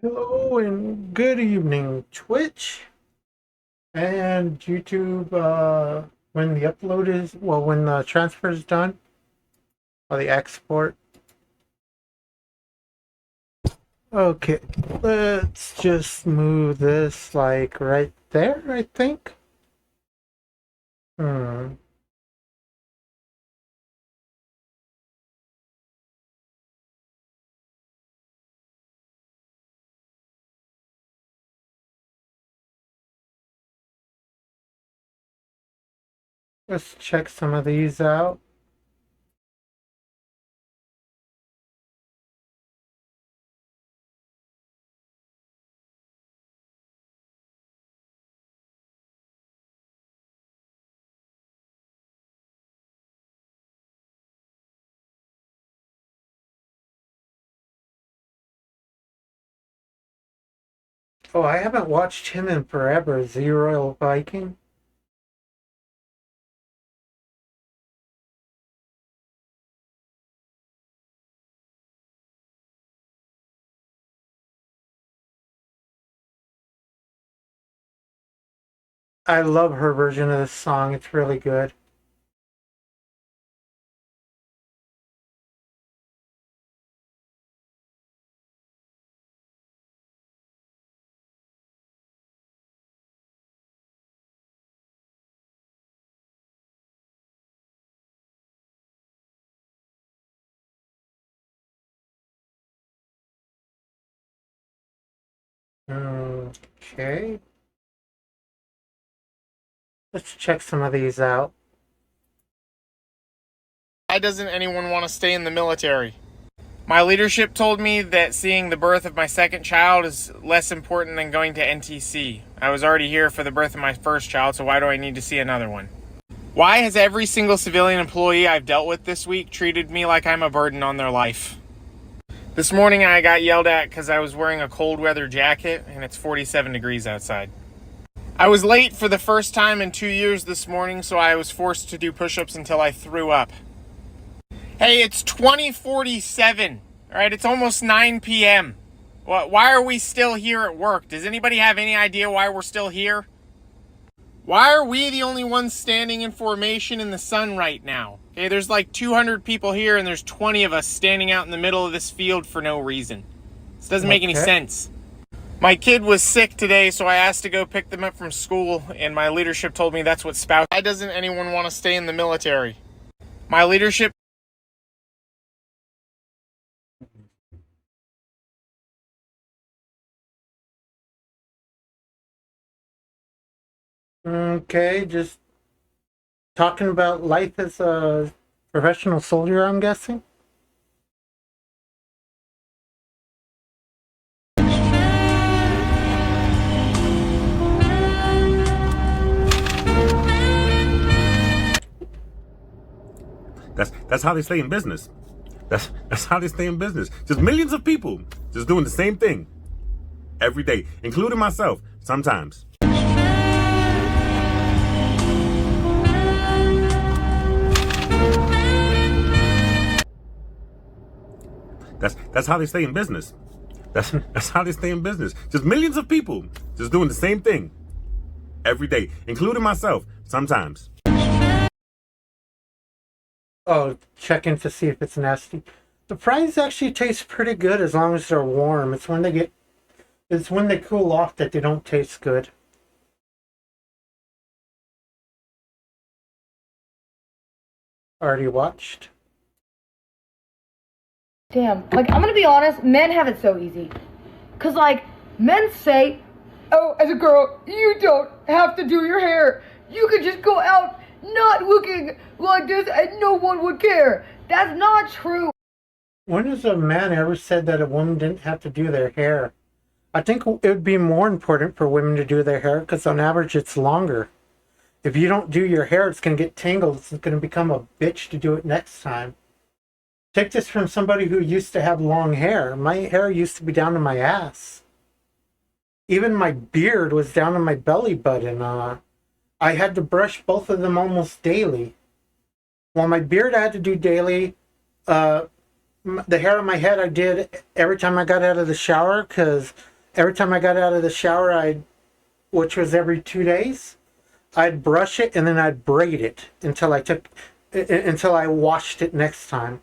Hello and good evening, Twitch and YouTube. When the upload is, well, when the transfer is done, or the export. Okay, let's just move this like right there, I think. Hmm. Let's check some of these out. Oh, I haven't watched him in forever. Zero Viking. I love her version of this song. It's really good. Okay. Let's check some of these out. Why doesn't anyone want to stay in the military? My leadership told me that seeing the birth of my second child is less important than going to NTC. I was already here for the birth of my first child, so why do I need to see another one? Why has every single civilian employee I've dealt with this week treated me like I'm a burden on their life? This morning I got yelled at because I was wearing a cold weather jacket and it's 47 degrees outside. I was late for the first time in 2 years this morning, so I was forced to do push-ups until I threw up. Hey, it's 2047. All right, it's almost 9 p.m. Why are we still here at work? Does anybody have any idea why we're still here? Why are we the only ones standing in formation in the sun right now? Okay, there's like 200 people here and there's 20 of us standing out in the middle of this field for no reason. This doesn't make any sense. My kid was sick today, so I asked to go pick them up from school, and my leadership told me that's what spouse. Why doesn't anyone want to stay in the military? My leadership. Okay, just talking about life as a professional soldier, I'm guessing. That's how they stay in business. That's how they stay in business. Just millions of people just doing the same thing every day, including myself sometimes. That's how they stay in business. That's how they stay in business. Just millions of people just doing the same thing every day, including myself sometimes. Oh, checking to see if it's nasty. The fries actually taste pretty good as long as they're warm. It's when they cool off that they don't taste good. Already watched. Damn, like, I'm gonna be honest, men have it so easy. Cause, like, men say, oh, as a girl, you don't have to do your hair. You could just go out not looking like this and no one would care. That's not true. When has a man ever said that a woman didn't have to do their hair? I think it would be more important for women to do their hair because on average it's longer. If you don't do your hair, it's going to get tangled. It's going to become a bitch to do it next time. Take this from somebody who used to have long hair. My hair used to be down to my ass. Even my beard was down to my belly button. I had to brush both of them almost daily. Well, my beard I had to do daily. The hair on my head I did every time I got out of the shower because every time I got out of the shower, which was every 2 days, I'd brush it and then I'd braid it until I washed it next time.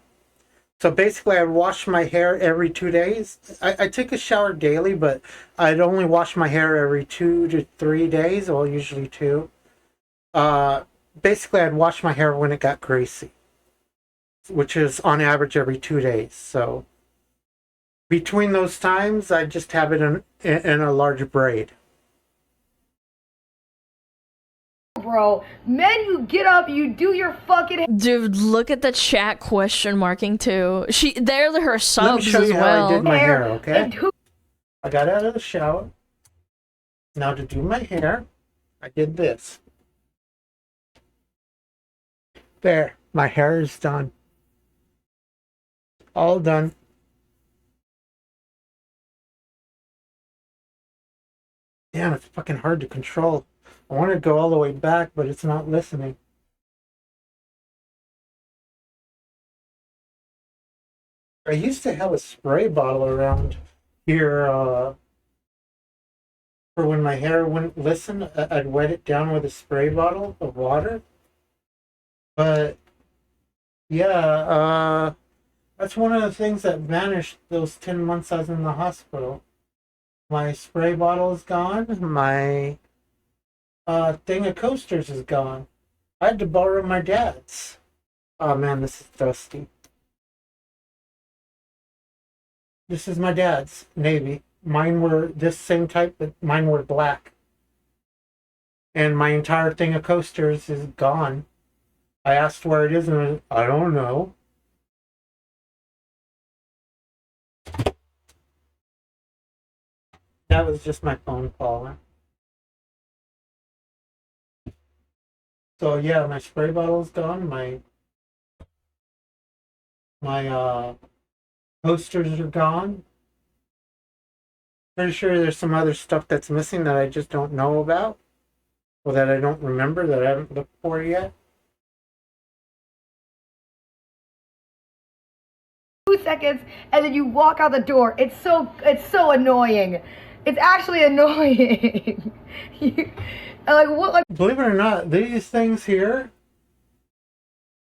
So basically, I'd wash my hair every 2 days. I take a shower daily, but I'd only wash my hair every 2 to 3 days, well, usually 2. Basically, I'd wash my hair when it got greasy, which is on average every 2 days. So between those times, I just have it in a large braid. Bro, men, you get up, you do your fucking. Dude, look at the chat question marking too. They're her Let me subs show as you how well. I did my hair, okay? And who I got out of the shower. Now to do my hair, I did this. There, my hair is done. All done. Damn, it's fucking hard to control. I want to go all the way back, but it's not listening. I used to have a spray bottle around here for when my hair wouldn't listen. I'd wet it down with a spray bottle of water. But yeah, that's one of the things that vanished those 10 months I was in the hospital. My spray bottle is gone. My thing of coasters is gone. I had to borrow my dad's. Oh man, this is dusty. This is my dad's navy. Mine were this same type, but mine were black. And my entire thing of coasters is gone. I asked where it is, and I don't know. That was just my phone calling. So yeah, my spray bottle is gone. My posters are gone. Pretty sure there's some other stuff that's missing that I just don't know about, or that I don't remember, that I haven't looked for yet. 2 seconds, and then you walk out the door. It's so annoying. It's actually annoying. Like what? Like Believe it or not, these things here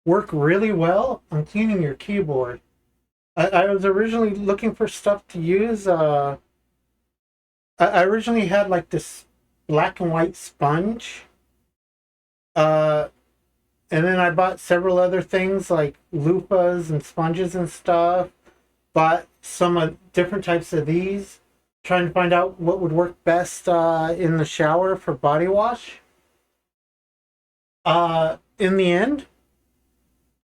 work really well on cleaning your keyboard. I was originally looking for stuff to use. I originally had like this black and white sponge. And then I bought several other things like loofahs and sponges and stuff. Bought some different types of these. Trying to find out what would work best in the shower for body wash. In the end,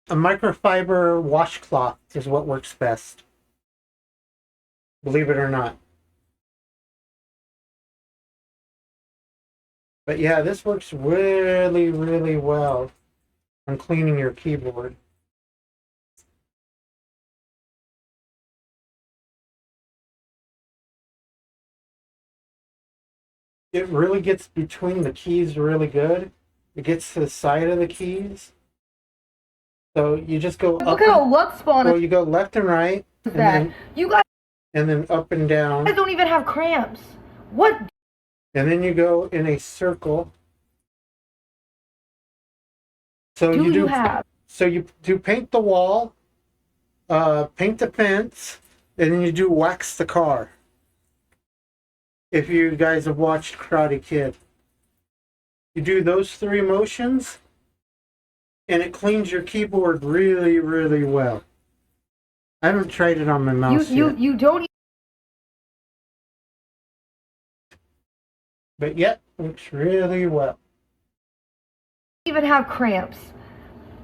a microfiber washcloth is what works best. Believe it or not. But yeah, this works really, really well on cleaning your keyboard. It really gets between the keys really good. It gets to the side of the keys. So you just go look at how luck spawn well, you go left and right, is that. You guys and then up and down. don't even have cramps. What? And then you go in a circle. So Do you do you have? so you do paint the wall, paint the fence, and then you do wax the car. If you guys have watched Karate Kid. You do those 3 motions, and it cleans your keyboard really, really well. I haven't tried it on my mouse yet. You don't But yet, works really well. even have cramps.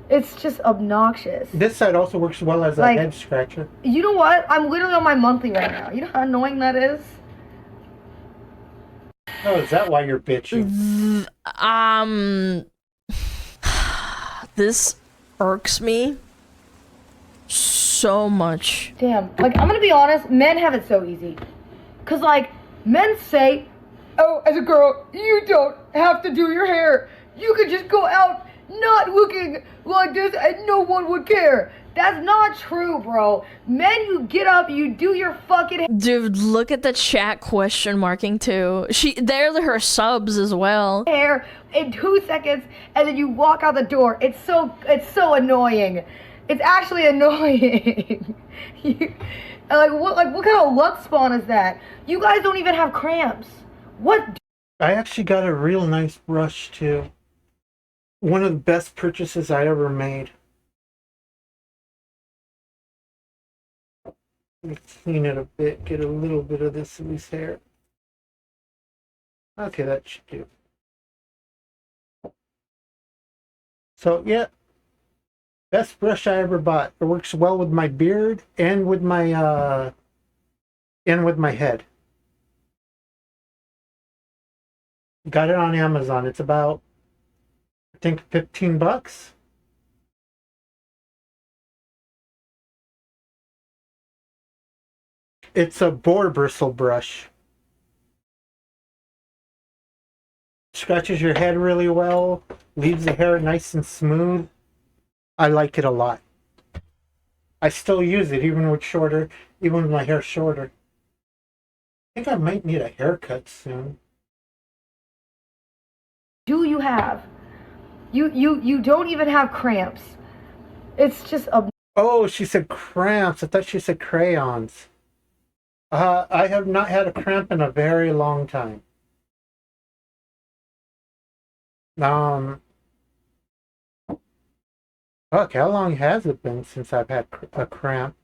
It's just obnoxious. This side also works well as a Like- head scratcher. You know what? I'm literally on my monthly right now. You know how annoying that is? Oh, is that why you're bitching? This irks me so much. Damn. Like, I'm gonna be honest, men have it so easy. Cause, like, men say, oh, as a girl, you don't have to do your hair. You can just go out not looking like this and no one would care. That's not true, bro. Men, you get up, you do your fucking Dude, look at the chat question marking too. They're her subs as well. hair in 2 seconds, and then you walk out the door. It's so annoying. It's actually annoying. What kind of luck spawn is that? You guys don't even have cramps. What? I actually got a real nice brush too. One of the best purchases I ever made. Let me clean it a bit, get a little bit of this loose hair. Okay, that should do. So yeah, best brush I ever bought. It works well with my beard and with my head. Got it on Amazon. It's about, I think, $15. It's a boar bristle brush. Scratches your head really well, leaves the hair nice and smooth. I like it a lot. I still use it even with my hair shorter. I think I might need a haircut soon. Do you have? You don't even have cramps. It's just a. Oh, she said cramps. I thought she said crayons. I have not had a cramp in a very long time. Fuck, how long has it been since I've had a cramp?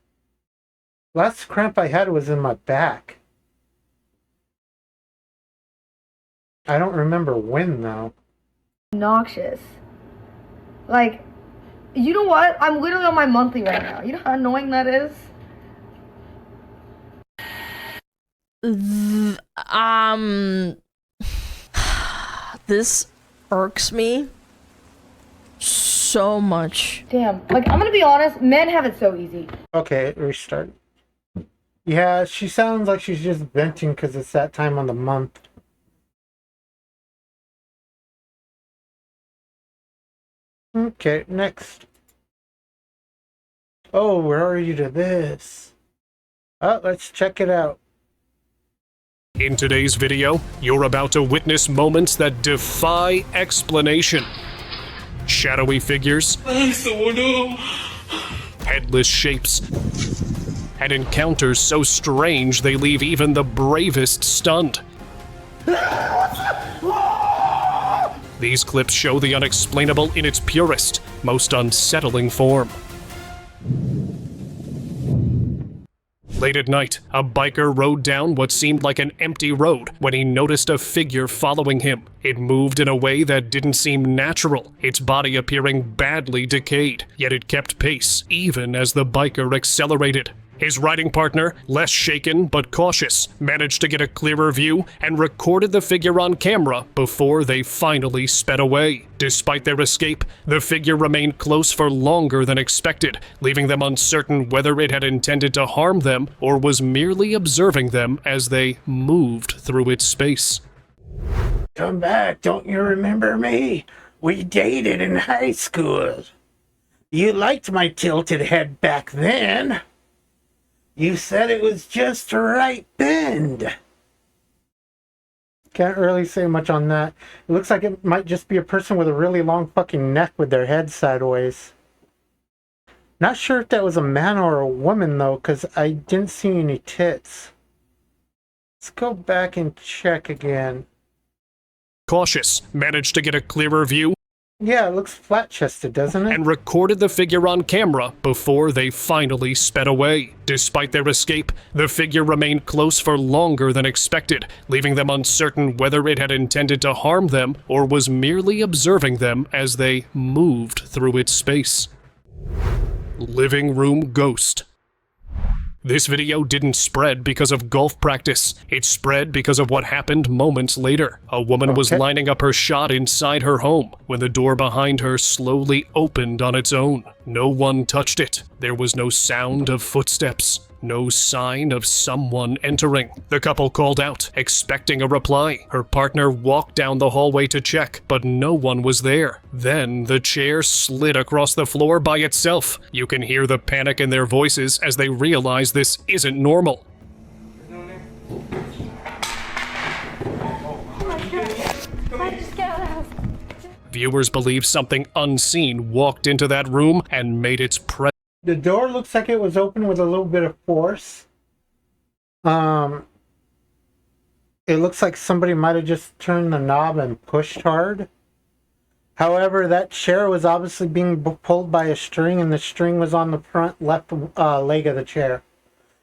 Last cramp I had was in my back. I don't remember when, though. Noxious. Like, you know what? I'm literally on my monthly right now. You know how annoying that is? This irks me so much. Damn. Like, I'm gonna be honest, men have it so easy. Okay, restart. Yeah, she sounds like she's just venting because it's that time on the month. Okay, next. Oh, where are you to this? Oh, let's check it out. In today's video, you're about to witness moments that defy explanation. Shadowy figures, headless shapes, and encounters so strange they leave even the bravest stunned. These clips show the unexplainable in its purest, most unsettling form. Late at night, a biker rode down what seemed like an empty road when he noticed a figure following him. It moved in a way that didn't seem natural, its body appearing badly decayed, yet it kept pace, even as the biker accelerated. His riding partner, less shaken but cautious, managed to get a clearer view and recorded the figure on camera before they finally sped away. Despite their escape, the figure remained close for longer than expected, leaving them uncertain whether it had intended to harm them or was merely observing them as they moved through its space. Come back, don't you remember me? We dated in high school. You liked my tilted head back then. You said it was just the right bend. Can't really say much on that. It looks like it might just be a person with a really long fucking neck with their head sideways. Not sure if that was a man or a woman though, because I didn't see any tits. Let's go back and check again. Cautious, managed to get a clearer view. Yeah, it looks flat-chested, doesn't it? And recorded the figure on camera before they finally sped away. Despite their escape, the figure remained close for longer than expected, leaving them uncertain whether it had intended to harm them or was merely observing them as they moved through its space. Living room ghost. This video didn't spread because of golf practice. It spread because of what happened moments later. A woman was lining up her shot inside her home when the door behind her slowly opened on its own. No one touched it. There was no sound of footsteps. No sign of someone entering. The couple called out, expecting a reply. Her partner walked down the hallway to check, but no one was there. Then the chair slid across the floor by itself. You can hear the panic in their voices as they realize this isn't normal. Viewers believe something unseen walked into that room and made its presence. The door looks like it was open with a little bit of force. It looks like somebody might have just turned the knob and pushed hard. However, that chair was obviously being pulled by a string, and the string was on the front left leg of the chair.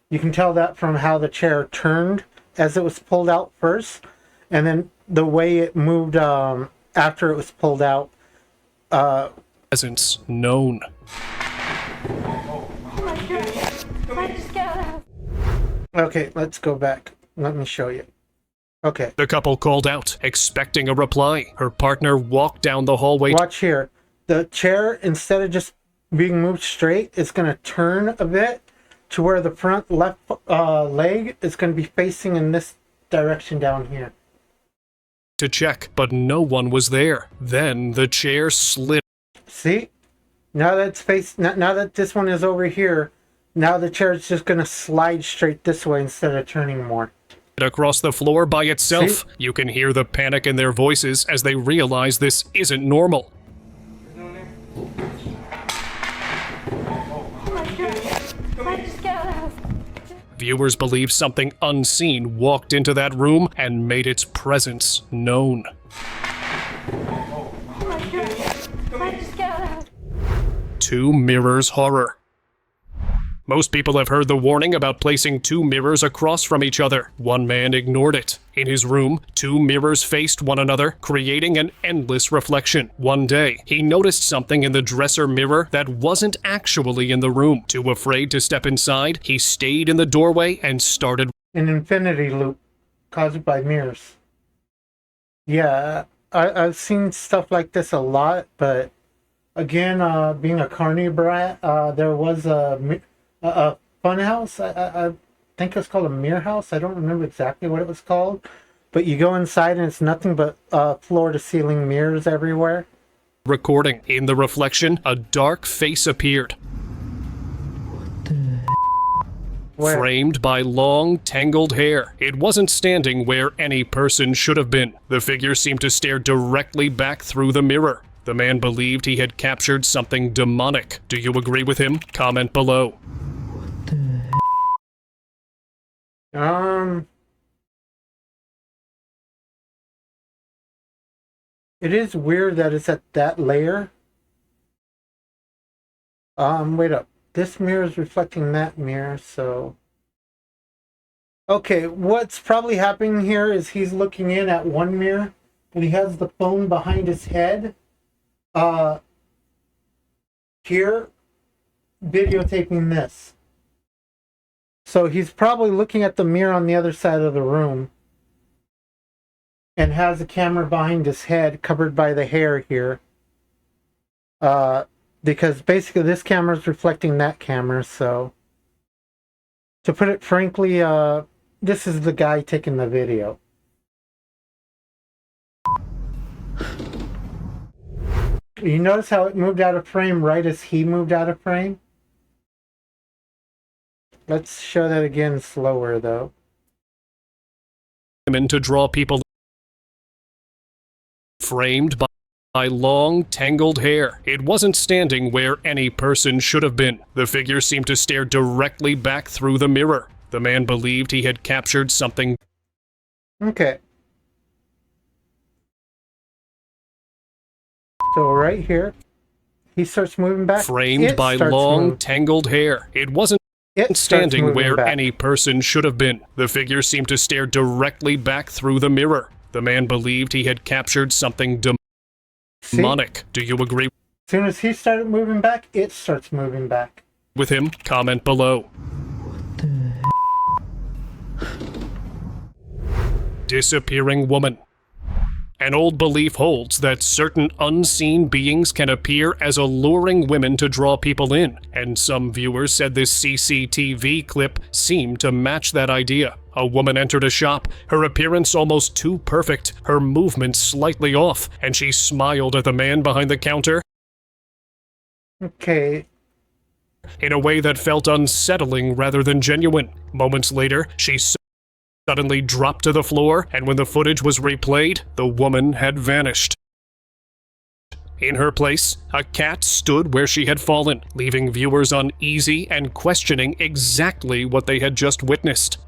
You can tell that from how the chair turned as it was pulled out first, and then the way it moved after it was pulled out. Presence known. Okay, let's go back. Let me show you. Okay. The couple called out, expecting a reply. Her partner walked down the hallway. Watch here. The chair, instead of just being moved straight, it's going to turn a bit to where the front left leg is going to be facing in this direction down here. To check, but no one was there. Then the chair slid. See? Now that it's now that this one is over here, now the chair is just going to slide straight this way instead of turning more. Across the floor by itself. See? You can hear the panic in their voices as they realize this isn't normal. Viewers believe something unseen walked into that room and made its presence known. Two mirrors horror. Most people have heard the warning about placing two mirrors across from each other. One man ignored it. In his room, two mirrors faced one another, creating an endless reflection. One day, he noticed something in the dresser mirror that wasn't actually in the room. Too afraid to step inside, he stayed in the doorway and started An infinity loop caused by mirrors. Yeah, I've seen stuff like this a lot, but again, being a carny brat, there was a fun house. I think it's called a mirror house. I don't remember exactly what it was called, but you go inside and it's nothing but floor to ceiling mirrors everywhere. recording. In the reflection, a dark face appeared. Where? Framed by long, tangled hair. It wasn't standing where any person should have been. The figure seemed to stare directly back through the mirror. The man believed he had captured something demonic. Do you agree with him? Comment below. It is weird that it's at that layer. Wait up. This mirror is reflecting that mirror, so... Okay, what's probably happening here is he's looking in at one mirror, and he has the phone behind his head. Here, videotaping this. So he's probably looking at the mirror on the other side of the room, and has the camera behind his head, covered by the hair here. Because basically this camera is reflecting that camera, so... To put it frankly, this is the guy taking the video. You notice how it moved out of frame right as he moved out of frame? Let's show that again slower, though. To draw people framed by long, tangled hair. It wasn't standing where any person should have been. The figure seemed to stare directly back through the mirror. The man believed he had captured something. Okay. So right here, he starts moving back. Framed by long, tangled hair. It wasn't standing where back. any person should have been. The figure seemed to stare directly back through the mirror. The man believed he had captured something demonic. Do you agree? As soon as he started moving back, it starts moving back. With him? Comment below. Disappearing woman. An old belief holds that certain unseen beings can appear as alluring women to draw people in, and some viewers said this CCTV clip seemed to match that idea. A woman entered a shop, her appearance almost too perfect, her movements slightly off, and she smiled at the man behind the counter Okay. in a way that felt unsettling rather than genuine. Moments later, she suddenly dropped to the floor, and when the footage was replayed, the woman had vanished. In her place, a cat stood where she had fallen, leaving viewers uneasy and questioning exactly what they had just witnessed.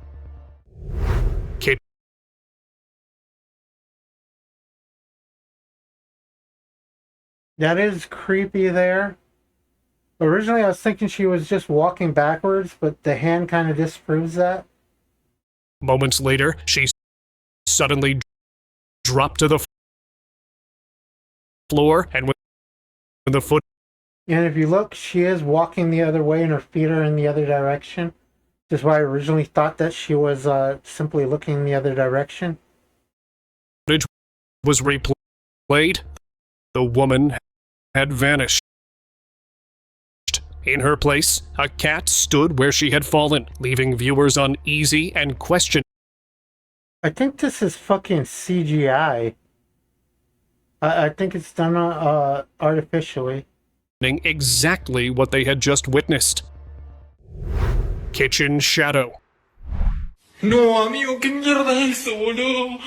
That is creepy there. Originally, I was thinking she was just walking backwards, but the hand kind of disproves that. Moments later, she suddenly dropped to the floor, and when the foot... And if you look, she is walking the other way and her feet are in the other direction. This is why I originally thought that she was simply looking in the other direction. Footage was replayed. The woman had vanished. In her place, a cat stood where she had fallen, leaving viewers uneasy and questioning I think this is fucking CGI. I think it's done artificially. exactly what they had just witnessed. Kitchen shadow. No, amigo, ¿qué mierda es eso, boludo?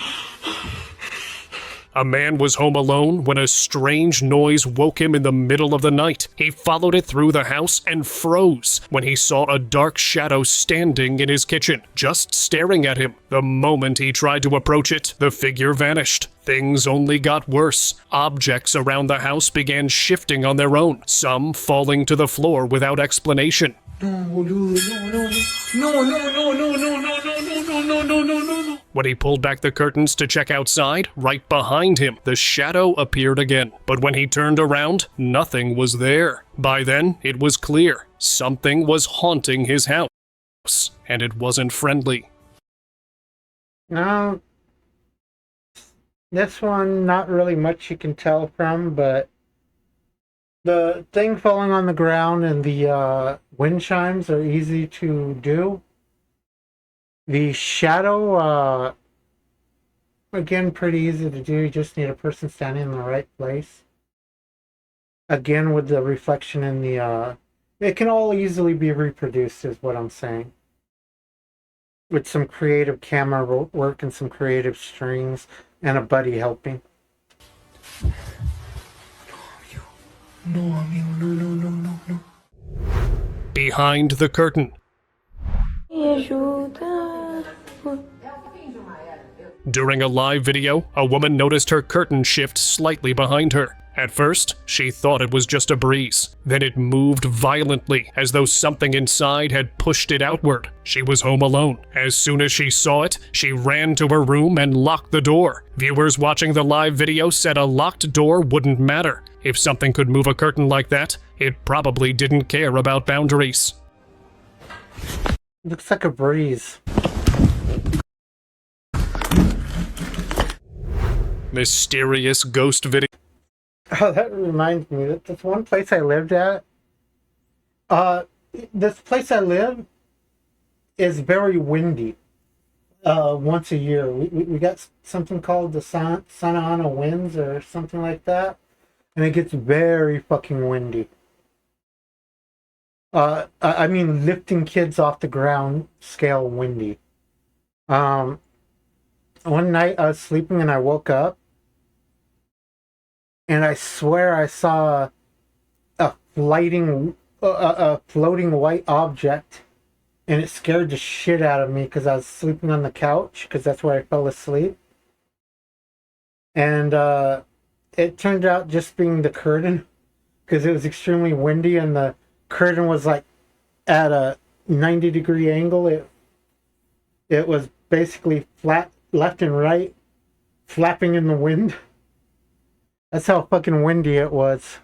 A man was home alone when a strange noise woke him in the middle of the night. He followed it through the house and froze when he saw a dark shadow standing in his kitchen, just staring at him. The moment he tried to approach it, the figure vanished. Things only got worse. Objects around the house began shifting on their own, some falling to the floor without explanation. No, boludo, no, no, no, no, no, no, no, no, no, no, no, no, no, no. When he pulled back the curtains to check outside, right behind him, the shadow appeared again. But when he turned around, nothing was there. By then, it was clear. Something was haunting his house, and it wasn't friendly. No. This one, not really much you can tell from, but the thing falling on the ground and the wind chimes are easy to do. The shadow, again, pretty easy to do. You just need a person standing in the right place. Again, with the reflection in the, it can all easily be reproduced, is what I'm saying. With some creative camera work and some creative strings and a buddy helping. No, amigo, no, no, no, no, no. Behind the curtain. During a live video, a woman noticed her curtain shift slightly behind her. At first, she thought it was just a breeze. Then it moved violently, as though something inside had pushed it outward. She was home alone. As soon as she saw it, she ran to her room and locked the door. Viewers watching the live video said a locked door wouldn't matter. If something could move a curtain like that, it probably didn't care about boundaries. Looks like a breeze. Mysterious ghost video. Oh, that reminds me that this one place I lived at. This place I live is very windy. Once a year, we got something called the Santa Ana winds or something like that, and it gets very fucking windy. I mean, lifting kids off the ground scale windy. One night I was sleeping and I woke up. And I swear I saw a floating white object, and it scared the shit out of me because I was sleeping on the couch because that's where I fell asleep. And it turned out just being the curtain because it was extremely windy and the curtain was like at a 90-degree angle. It was basically flat left and right, flapping in the wind. That's how fucking windy it was.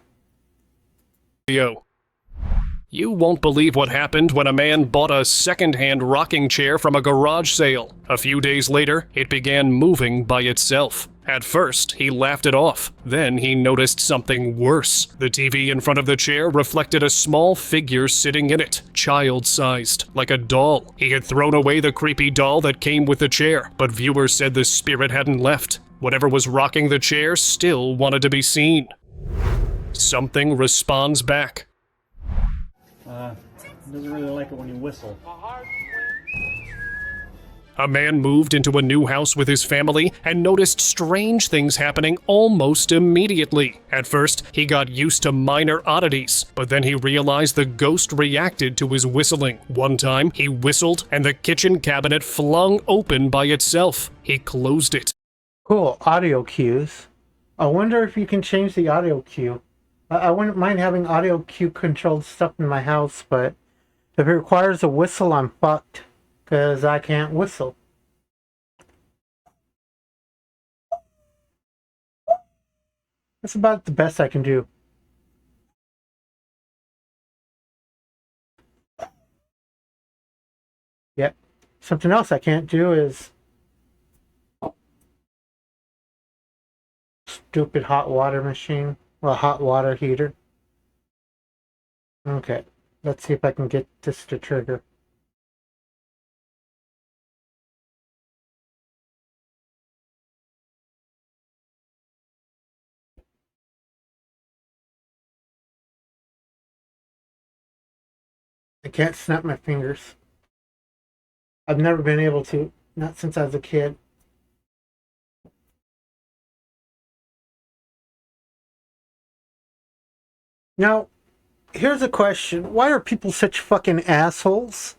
You won't believe what happened when a man bought a second-hand rocking chair from a garage sale. A few days later, it began moving by itself. At first, he laughed it off. Then he noticed something worse. The TV in front of the chair reflected a small figure sitting in it, child-sized, like a doll. He had thrown away the creepy doll that came with the chair, but viewers said the spirit hadn't left. Whatever was rocking the chair still wanted to be seen. Something responds back. Doesn't really like it when you whistle. A man moved into a new house with his family and noticed strange things happening almost immediately. At first, he got used to minor oddities, but then he realized the ghost reacted to his whistling. One time, he whistled and the kitchen cabinet flung open by itself. He closed it. Cool, audio cues. I wonder if you can change the audio cue. I wouldn't mind having audio cue controlled stuff in my house, but if it requires a whistle, I'm fucked. Because I can't whistle. That's about the best I can do. Yep. Something else I can't do is stupid hot water machine. Well, hot water heater. Okay. Let's see if I can get this to trigger. I can't snap my fingers. I've never been able to, not since I was a kid. Now, here's a question. Why are people such fucking assholes?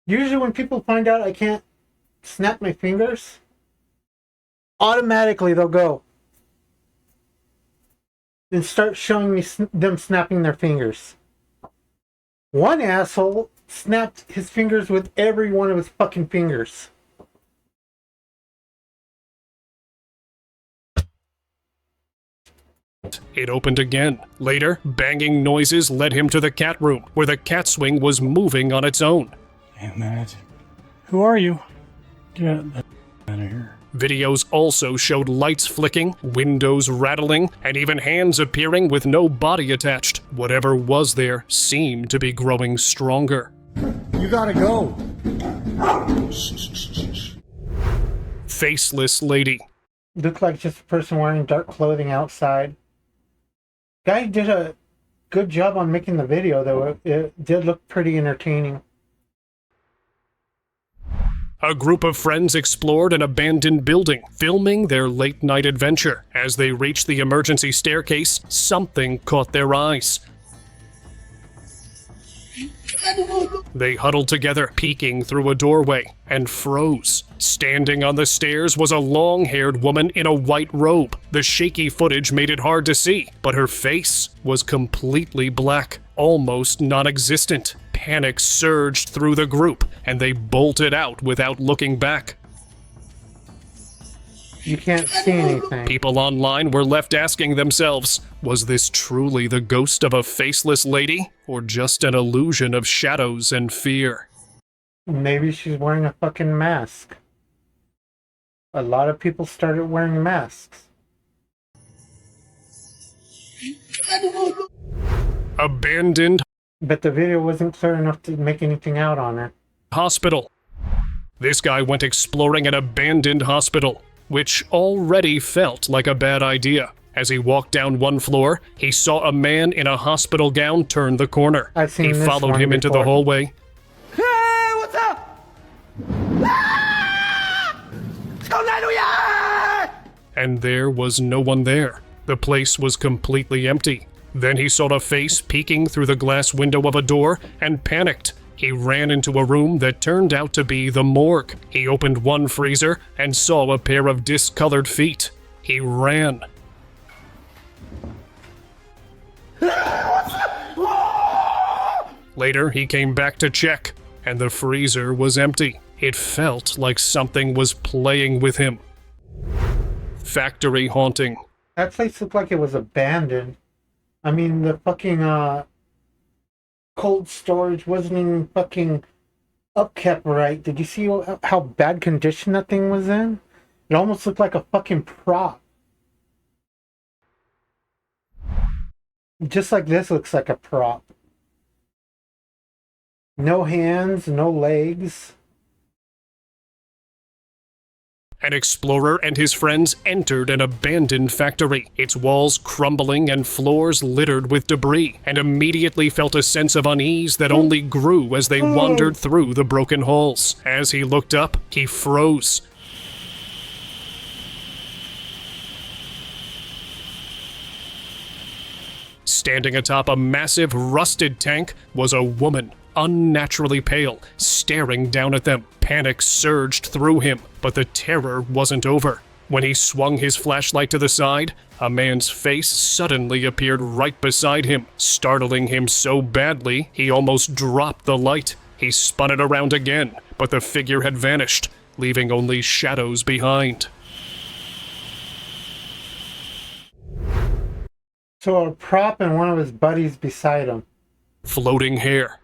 Usually when people find out I can't snap my fingers, automatically they'll go and start showing me them snapping their fingers. One asshole snapped his fingers with every one of his fucking fingers. It opened again. Later, banging noises led him to the cat room, where the cat swing was moving on its own. Damn that. Who are you? Get the out of here. Videos also showed lights flicking, windows rattling, and even hands appearing with no body attached. Whatever was there seemed to be growing stronger. You gotta go. Faceless lady. Looked like just a person wearing dark clothing outside. Guy did a good job on making the video, though. It did look pretty entertaining. A group of friends explored an abandoned building, filming their late-night adventure. As they reached the emergency staircase, something caught their eyes. They huddled together, peeking through a doorway, and froze. Standing on the stairs was a long-haired woman in a white robe. The shaky footage made it hard to see, but her face was completely black, almost non-existent. Panic surged through the group, and they bolted out without looking back. You can't see anything. People online were left asking themselves, was this truly the ghost of a faceless lady, or just an illusion of shadows and fear? Maybe she's wearing a fucking mask. A lot of people started wearing masks. Abandoned But the video wasn't clear enough to make anything out on her. hospital. This guy went exploring an abandoned hospital, which already felt like a bad idea. As he walked down one floor, he saw a man in a hospital gown turn the corner. I've seen He this followed one him into the before. hallway. Hey, what's up? And there was no one there. The place was completely empty. Then he saw a face peeking through the glass window of a door and panicked. He ran into a room that turned out to be the morgue. He opened one freezer and saw a pair of discolored feet. He ran. Later, he came back to check, and the freezer was empty. It felt like something was playing with him. Factory haunting. That place looked like it was abandoned. I mean, the fucking cold storage wasn't even fucking upkept right. Did you see how bad condition that thing was in? It almost looked like a fucking prop. Just like this looks like a prop. No hands, no legs. An explorer and his friends entered an abandoned factory, its walls crumbling and floors littered with debris, and immediately felt a sense of unease that only grew as they wandered through the broken halls. As he looked up, he froze. Standing atop a massive, rusted tank was a woman, unnaturally pale, staring down at them. Panic surged through him, but the terror wasn't over. When he swung his flashlight to the side, a man's face suddenly appeared right beside him, startling him so badly he almost dropped the light. He spun it around again, but the figure had vanished, leaving only shadows behind. So a prop and one of his buddies beside him. Floating hair.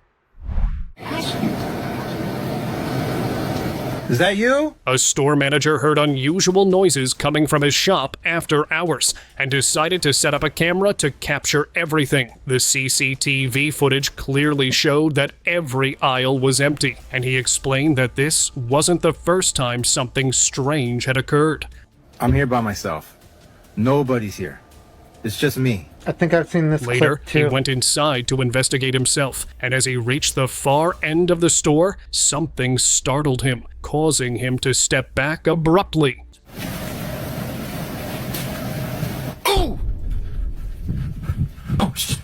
Is that you? A store manager heard unusual noises coming from his shop after hours and decided to set up a camera to capture everything. The CCTV footage clearly showed that every aisle was empty, and he explained that this wasn't the first time something strange had occurred. I'm here by myself. Nobody's here. It's just me. I think I've seen this Later, clip too. he went inside to investigate himself, and as he reached the far end of the store, something startled him, causing him to step back abruptly. Oh! Oh, shit.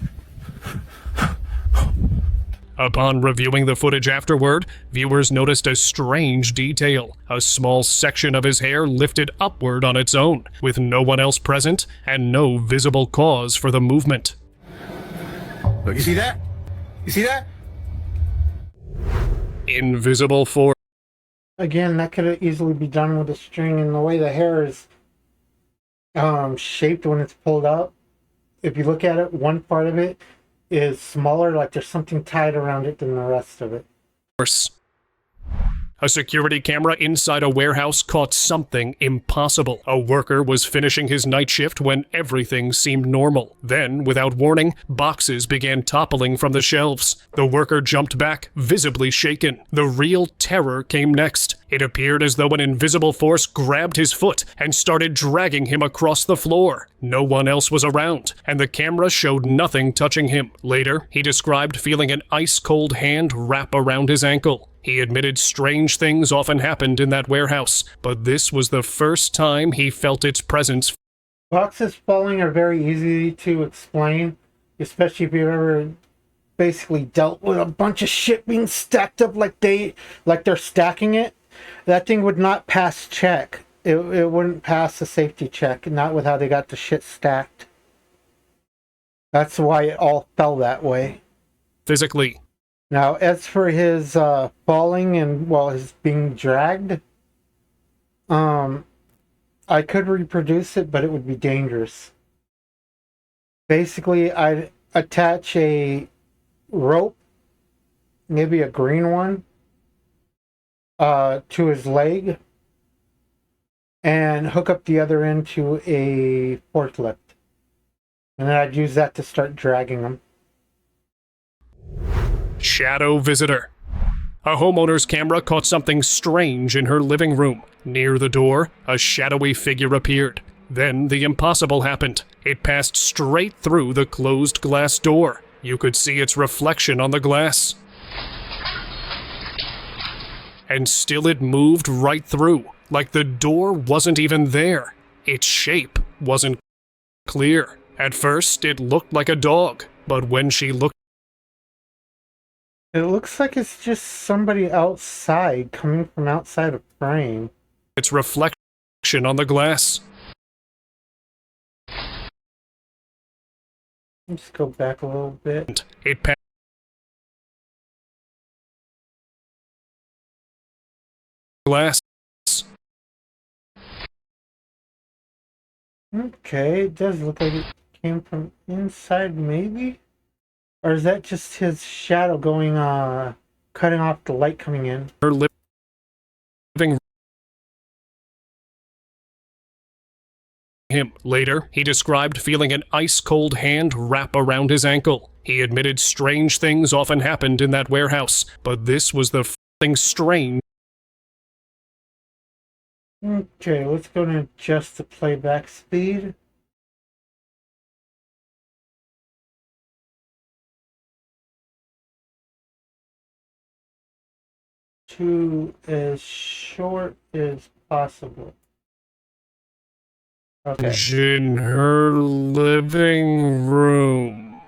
Upon reviewing the footage afterward, viewers noticed a strange detail. A small section of his hair lifted upward on its own, with no one else present and no visible cause for the movement. Look, you see that? You see that? Invisible force. Again, that could easily be done with a string, and the way the hair is shaped when it's pulled up. If you look at it, one part of it is smaller, like there's something tied around it than the rest of it. A security camera inside a warehouse caught something impossible. A worker was finishing his night shift when everything seemed normal. Then, without warning, boxes began toppling from the shelves. The worker jumped back, visibly shaken. The real terror came next. It appeared as though an invisible force grabbed his foot and started dragging him across the floor. No one else was around, and the camera showed nothing touching him. Later, he described feeling an ice-cold hand wrap around his ankle. He admitted strange things often happened in that warehouse, but this was the first time he felt its presence. Boxes falling are very easy to explain, especially if you've ever basically dealt with a bunch of shit being stacked up like they're stacking it. That thing would not pass check. It wouldn't pass the safety check, not with how they got the shit stacked. That's why it all fell that way. Physically. Now, as for his falling and, well, his being dragged, I could reproduce it, but it would be dangerous. Basically, I'd attach a rope, maybe a green one, to his leg, and hook up the other end to a forklift. And then I'd use that to start dragging him. Shadow visitor. A homeowner's camera caught something strange in her living room. Near the door, a shadowy figure appeared. Then the impossible happened. It passed straight through the closed glass door. You could see its reflection on the glass. And still it moved right through, like the door wasn't even there. Its shape wasn't clear. At first, it looked like a dog, but when she looked, It looks like it's just somebody outside, coming from outside a frame. its reflection on the glass. Let's go back a little bit. It passed glass. Okay, it does look like it came from inside, maybe? Or is that just his shadow going, cutting off the light coming in? Her living him. Later, he described feeling an ice-cold hand wrap around his ankle. He admitted strange things often happened in that warehouse, but this was the thing strange. Okay, let's go and adjust the playback speed. To as short as possible. Okay. In her living room.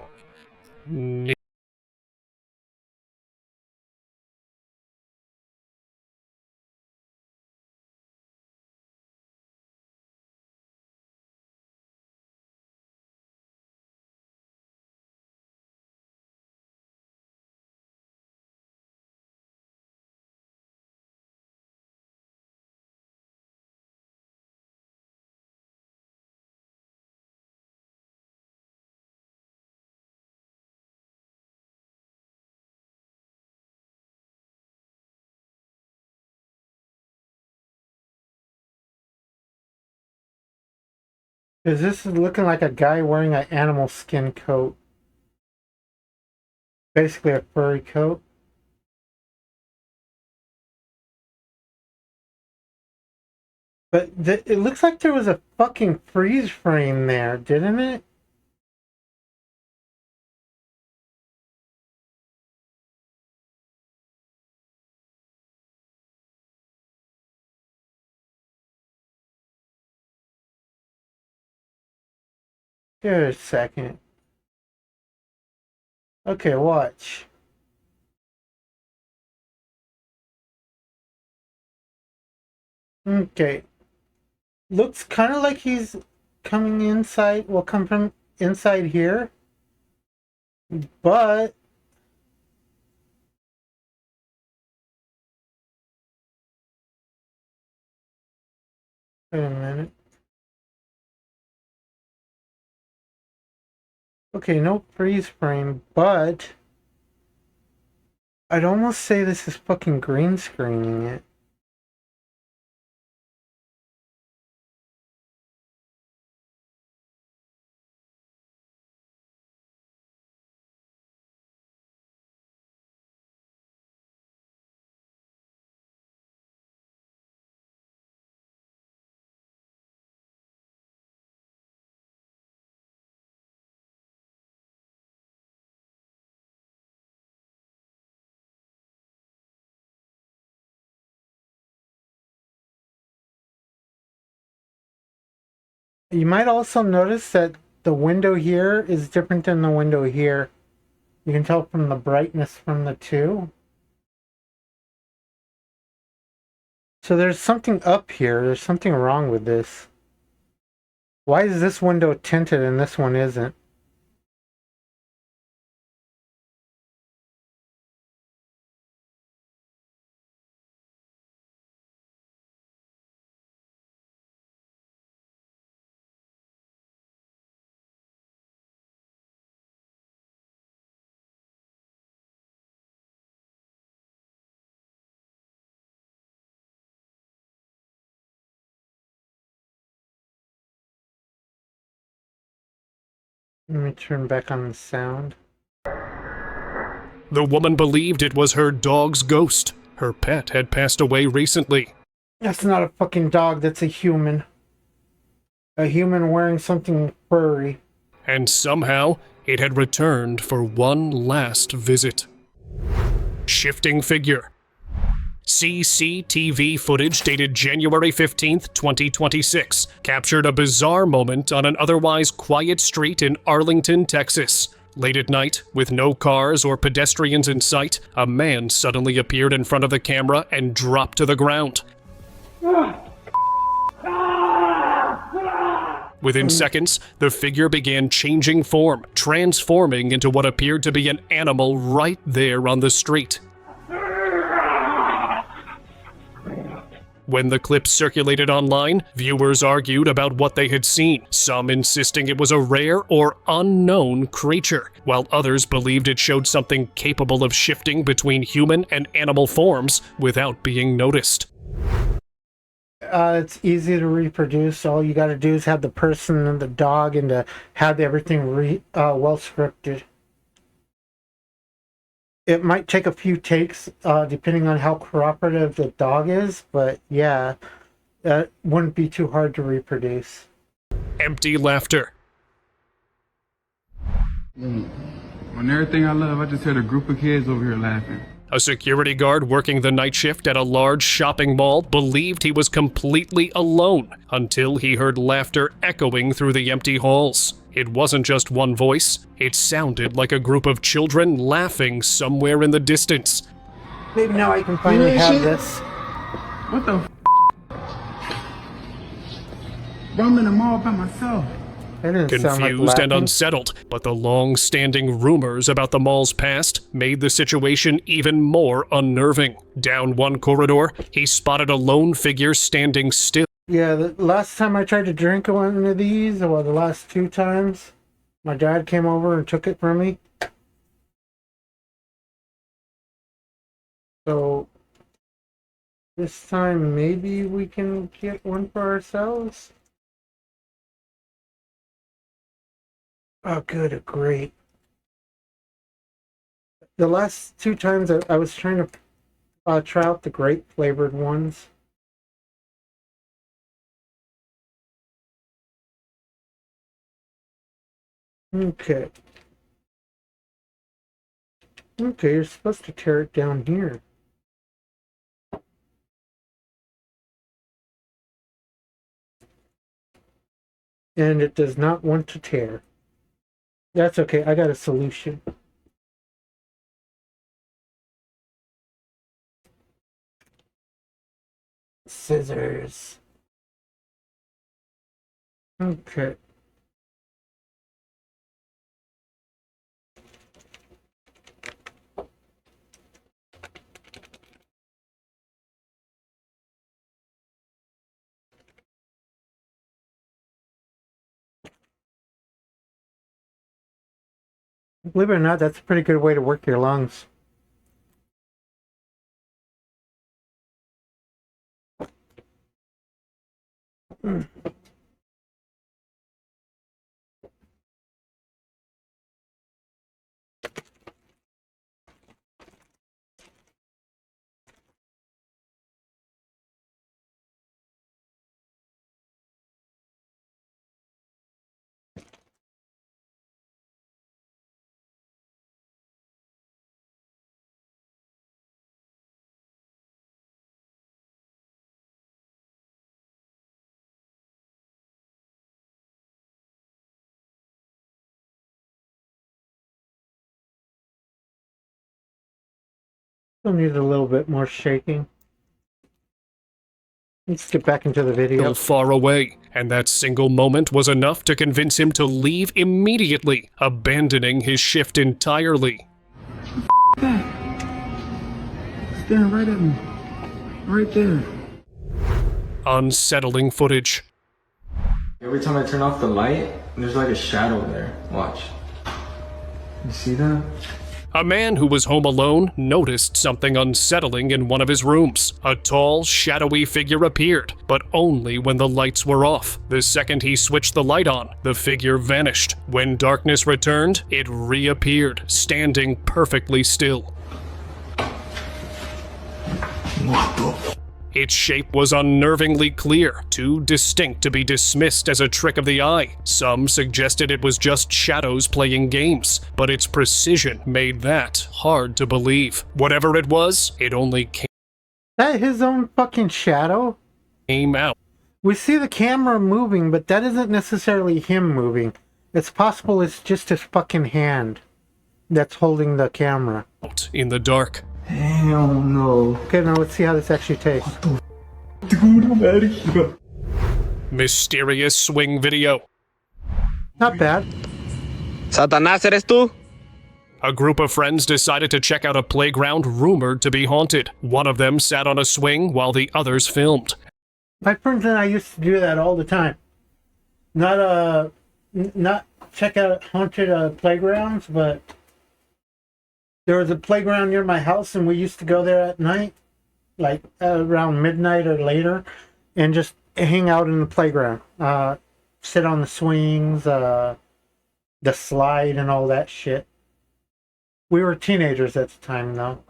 Because this is looking like a guy wearing an animal skin coat. Basically a furry coat. But it looks like there was a fucking freeze frame there, didn't it? Give it a second. Okay, watch. Okay. Looks kind of like he's coming inside, will come from inside here. But wait a minute. Okay, no freeze frame, but I'd almost say this is fucking green screening it. You might also notice that the window here is different than the window here. You can tell from the brightness from the two. So there's something up here. There's something wrong with this. Why is this window tinted and this one isn't? Let me turn back on the sound. The woman believed it was her dog's ghost. Her pet had passed away recently. That's not a fucking dog, that's a human. A human wearing something furry. And somehow, it had returned for one last visit. Shifting figure. CCTV footage dated January 15th, 2026 captured a bizarre moment on an otherwise quiet street in Arlington, Texas. Late at night, with no cars or pedestrians in sight, a man suddenly appeared in front of the camera and dropped to the ground. Within seconds, the figure began changing form, transforming into what appeared to be an animal right there on the street. When the clip circulated online, viewers argued about what they had seen, some insisting it was a rare or unknown creature, while others believed it showed something capable of shifting between human and animal forms without being noticed. it's easy to reproduce. All you got to do is have the person and the dog, and to have everything well scripted. It might take a few takes, depending on how cooperative the dog is, but yeah, that wouldn't be too hard to reproduce. Empty laughter. On everything I love, I just heard a group of kids over here laughing. A security guard working the night shift at a large shopping mall believed he was completely alone until he heard laughter echoing through the empty halls. It wasn't just one voice, it sounded like a group of children laughing somewhere in the distance. Maybe now I can finally have this. What the Bro, I'm in the mall by myself. Confused and unsettled, but the long-standing rumors about the mall's past made the situation even more unnerving. Down one corridor, he spotted a lone figure standing still. Yeah, the last time I tried to drink one of these, or the last 2 times, my dad came over and took it from me. So, this time maybe we can get one for ourselves? Oh, good, great. The last 2 times I was trying to try out the grape flavored ones. Okay. Okay, you're supposed to tear it down here. And it does not want to tear. That's okay, I got a solution. Scissors. Okay. Believe it or not, that's a pretty good way to work your lungs. Still need a little bit more shaking. Let's get back into the video. Far away, and that single moment was enough to convince him to leave immediately, abandoning his shift entirely. That? Staring right at me. Right there. Unsettling footage. Every time I turn off the light, there's like a shadow there. Watch. You see that? A man who was home alone noticed something unsettling in one of his rooms. A tall, shadowy figure appeared, but only when the lights were off. The second he switched the light on, the figure vanished. When darkness returned, it reappeared, standing perfectly still. Its shape was unnervingly clear, too distinct to be dismissed as a trick of the eye. Some suggested it was just shadows playing games, but its precision made that hard to believe. Whatever it was, it only That his own fucking shadow? came out. We see the camera moving, but that isn't necessarily him moving. It's possible it's just his fucking hand that's holding the camera. In the dark. Hell no. Okay, now let's see how this actually tastes. Dude, I'm out of here. Mysterious swing video. Not bad. Satanás, ¿eres tú? A group of friends decided to check out a playground rumored to be haunted. One of them sat on a swing while the others filmed. My friends and I used to do that all the time. Not check out haunted playgrounds, but there was a playground near my house, and we used to go there at night, like around midnight or later, and just hang out in the playground. Sit on the swings, the slide, and all that shit. We were teenagers at the time, though.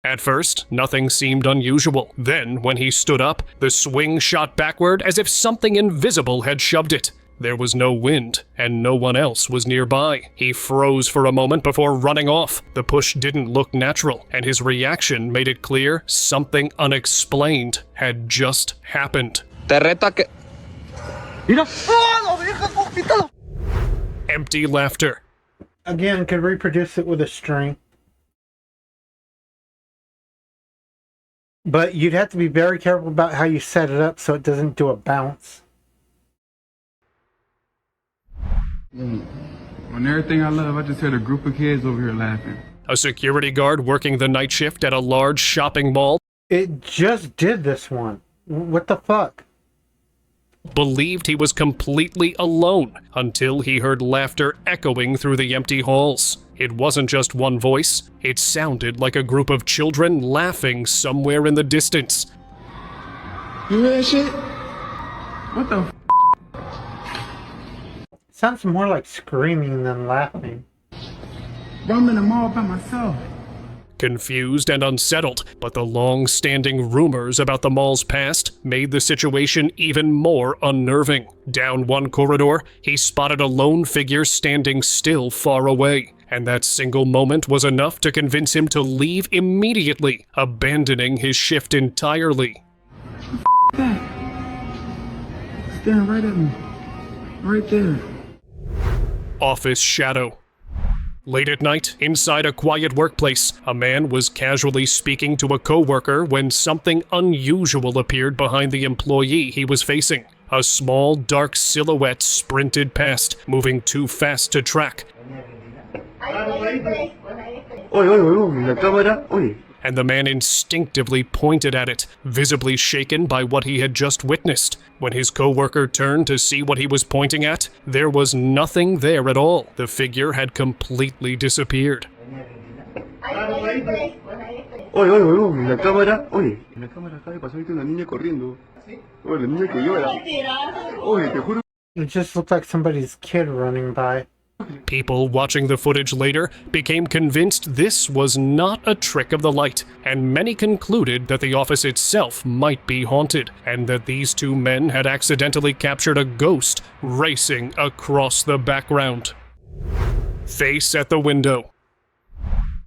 At first, nothing seemed unusual. Then, when he stood up, the swing shot backward as if something invisible had shoved it. There was no wind, and no one else was nearby. He froze for a moment before running off. The push didn't look natural, and his reaction made it clear something unexplained had just happened. Te reto a que... Empty laughter. Again, could reproduce it with a string. But you'd have to be very careful about how you set it up so it doesn't do a bounce. On everything I love, I just heard a group of kids over here laughing. A security guard working the night shift at a large shopping mall It just did this one. What the fuck? believed he was completely alone until he heard laughter echoing through the empty halls. It wasn't just one voice, it sounded like a group of children laughing somewhere in the distance. You hear that shit? What the Sounds more like screaming than laughing. Bro, I'm in the mall by myself. Confused and unsettled, but the long-standing rumors about the mall's past made the situation even more unnerving. Down one corridor, he spotted a lone figure standing still far away, and that single moment was enough to convince him to leave immediately, abandoning his shift entirely. That. Staring right at me. Right there. Office shadow. Late at night, inside a quiet workplace, a man was casually speaking to a coworker when something unusual appeared behind the employee he was facing. A small, dark silhouette sprinted past, moving too fast to track. And the man instinctively pointed at it, visibly shaken by what he had just witnessed. When his coworker turned to see what he was pointing at, there was nothing there at all. The figure had completely disappeared. It just looked like somebody's kid running by. People watching the footage later became convinced this was not a trick of the light, and many concluded that the office itself might be haunted, and that these two men had accidentally captured a ghost racing across the background. Face at the window.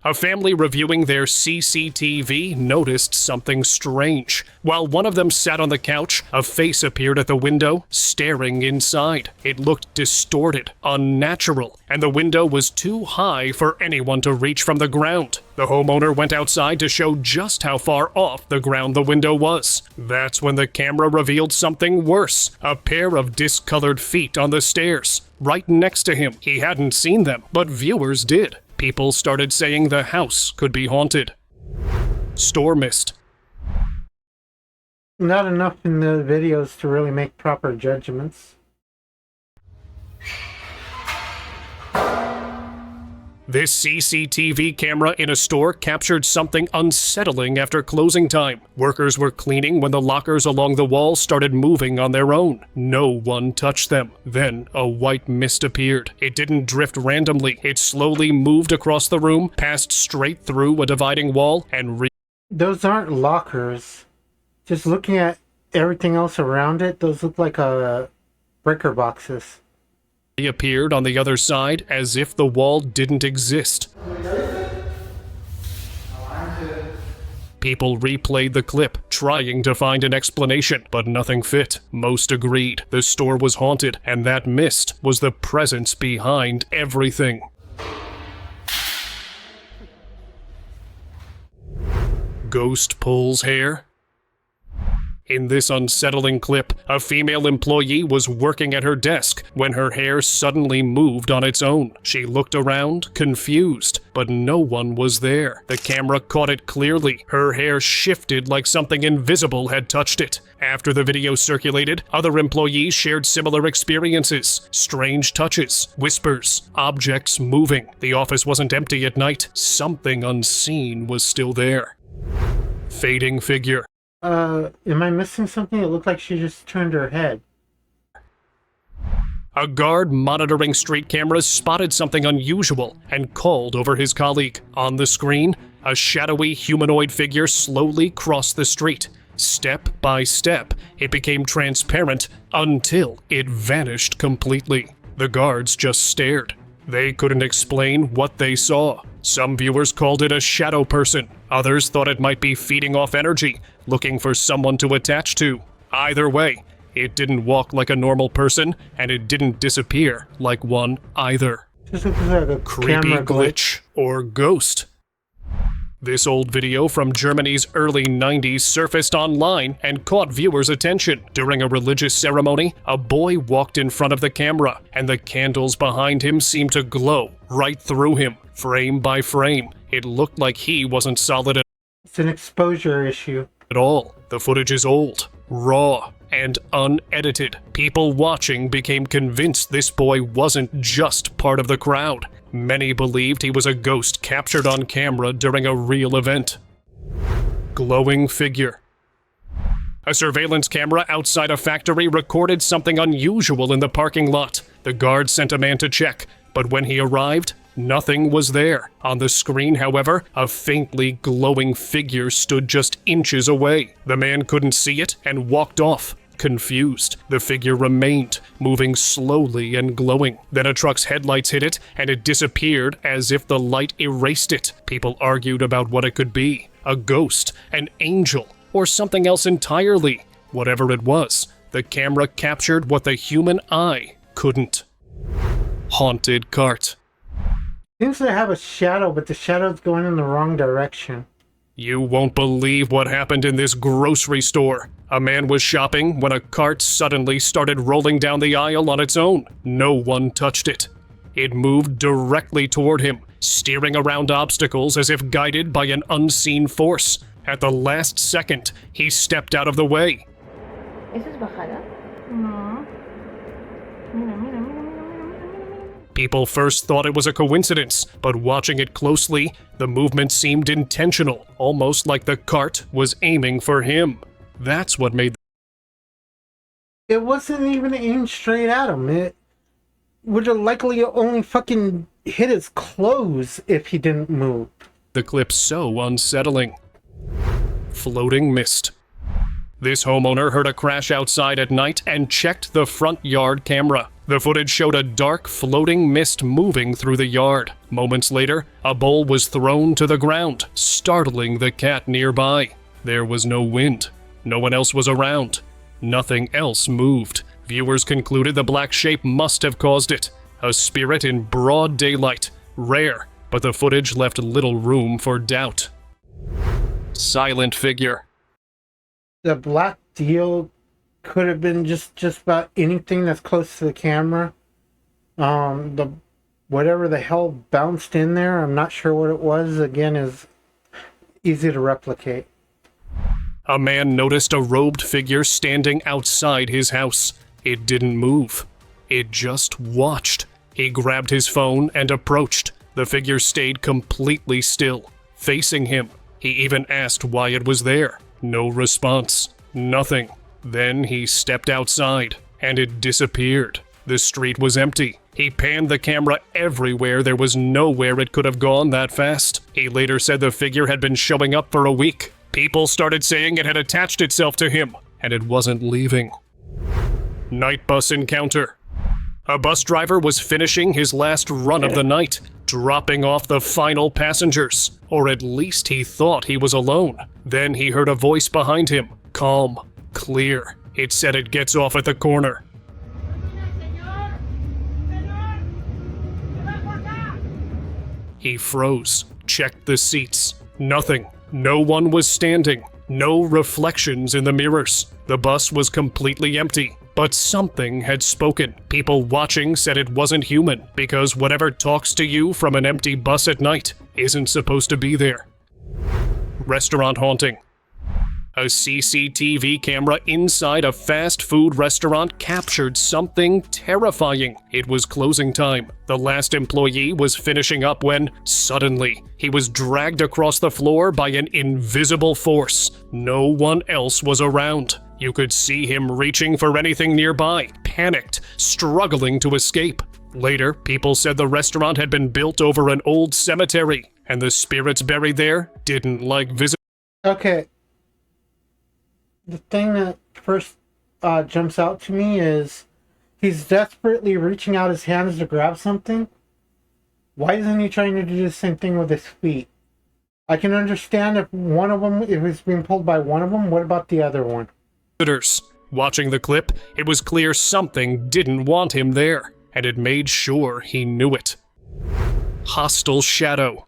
A family reviewing their CCTV noticed something strange. While one of them sat on the couch, a face appeared at the window, staring inside. It looked distorted, unnatural, and the window was too high for anyone to reach from the ground. The homeowner went outside to show just how far off the ground the window was. That's when the camera revealed something worse, a pair of discolored feet on the stairs. Right next to him. He hadn't seen them, but viewers did. People started saying the house could be haunted. Store mist. Not enough in the videos to really make proper judgments. This CCTV camera in a store captured something unsettling after closing time. Workers were cleaning when the lockers along the wall started moving on their own. No one touched them. Then a white mist appeared. It didn't drift randomly. It slowly moved across the room, passed straight through a dividing wall, and Those aren't lockers. Just looking at everything else around it, those look like breaker boxes. appeared on the other side as if the wall didn't exist. People replayed the clip, trying to find an explanation, but nothing fit. Most agreed the store was haunted, and that mist was the presence behind everything. Ghost pulls hair? In this unsettling clip, a female employee was working at her desk when her hair suddenly moved on its own. She looked around, confused, but no one was there. The camera caught it clearly. Her hair shifted like something invisible had touched it. After the video circulated, other employees shared similar experiences. Strange touches, whispers, objects moving. The office wasn't empty at night. Something unseen was still there. Fading figure. Am I missing something? It looked like she just turned her head. A guard monitoring street cameras spotted something unusual and called over his colleague. On the screen, a shadowy humanoid figure slowly crossed the street. Step by step, it became transparent until it vanished completely. The guards just stared. They couldn't explain what they saw. Some viewers called it a shadow person. Others thought it might be feeding off energy, looking for someone to attach to. Either way, it didn't walk like a normal person, and it didn't disappear like one either. Just looks like a Creepy camera glitch or ghost. This old video from Germany's early 90s surfaced online and caught viewers' attention. During a religious ceremony, a boy walked in front of the camera, and the candles behind him seemed to glow right through him, frame by frame. It looked like he wasn't solid It's an exposure issue. at all. The footage is old, raw, and unedited. People watching became convinced this boy wasn't just part of the crowd. Many believed he was a ghost captured on camera during a real event. Glowing figure. A surveillance camera outside a factory recorded something unusual in the parking lot. The guard sent a man to check, but when he arrived, nothing was there. On the screen, however, a faintly glowing figure stood just inches away. The man couldn't see it and walked off. Confused, the figure remained, moving slowly and glowing. Then a truck's headlights hit it, and it disappeared as if the light erased it. People argued about what it could be. A ghost, an angel, or something else entirely. Whatever it was, the camera captured what the human eye couldn't. Haunted cart. Seems to have a shadow, but the shadow's going in the wrong direction. You won't believe what happened in this grocery store. A man was shopping when a cart suddenly started rolling down the aisle on its own. No one touched it. It moved directly toward him, steering around obstacles as if guided by an unseen force. At the last second, he stepped out of the way. ¿Eso es bajada? No. Mira, mira, mira, mira, mira. People first thought it was a coincidence, but watching it closely, the movement seemed intentional, almost like the cart was aiming for him. That's what made It wasn't even aimed straight at him. It would have likely only fucking hit his clothes if he didn't move. the clip so unsettling. Floating mist. This homeowner heard a crash outside at night and checked the front yard camera. The footage showed a dark, floating mist moving through the yard. Moments later, a bowl was thrown to the ground, startling the cat nearby. There was no wind. No one else was around. Nothing else moved. Viewers concluded the black shape must have caused it. A spirit in broad daylight. Rare, but the footage left little room for doubt. Silent figure. The black deal could have been just about anything that's close to the camera. The whatever the hell bounced in there, I'm not sure what it was. Again, is easy to replicate. A man noticed a robed figure standing outside his house. It didn't move. It just watched. He grabbed his phone and approached. The figure stayed completely still, facing him. He even asked why it was there. No response. Nothing. Then he stepped outside, and it disappeared. The street was empty. He panned the camera everywhere. There was nowhere it could have gone that fast. He later said the figure had been showing up for a week. People started saying it had attached itself to him, and it wasn't leaving. Night bus encounter. A bus driver was finishing his last run of the night, dropping off the final passengers. Or at least he thought he was alone. Then he heard a voice behind him, calm, clear. It said it gets off at the corner. He froze, checked the seats. Nothing. No one was standing. No reflections in the mirrors. The bus was completely empty. But something had spoken. People watching said it wasn't human, because whatever talks to you from an empty bus at night isn't supposed to be there. Restaurant haunting. A CCTV camera inside a fast food restaurant captured something terrifying. It was closing time. The last employee was finishing up when, suddenly, he was dragged across the floor by an invisible force. No one else was around. You could see him reaching for anything nearby, panicked, struggling to escape. Later, people said the restaurant had been built over an old cemetery, and the spirits buried there didn't like visitors. Okay. The thing that first jumps out to me is he's desperately reaching out his hands to grab something. Why isn't he trying to do the same thing with his feet? I can understand if one of them, if it's being pulled by one of them. What about the other one? Watching the clip, it was clear something didn't want him there, and it made sure he knew it. Hostel shadow.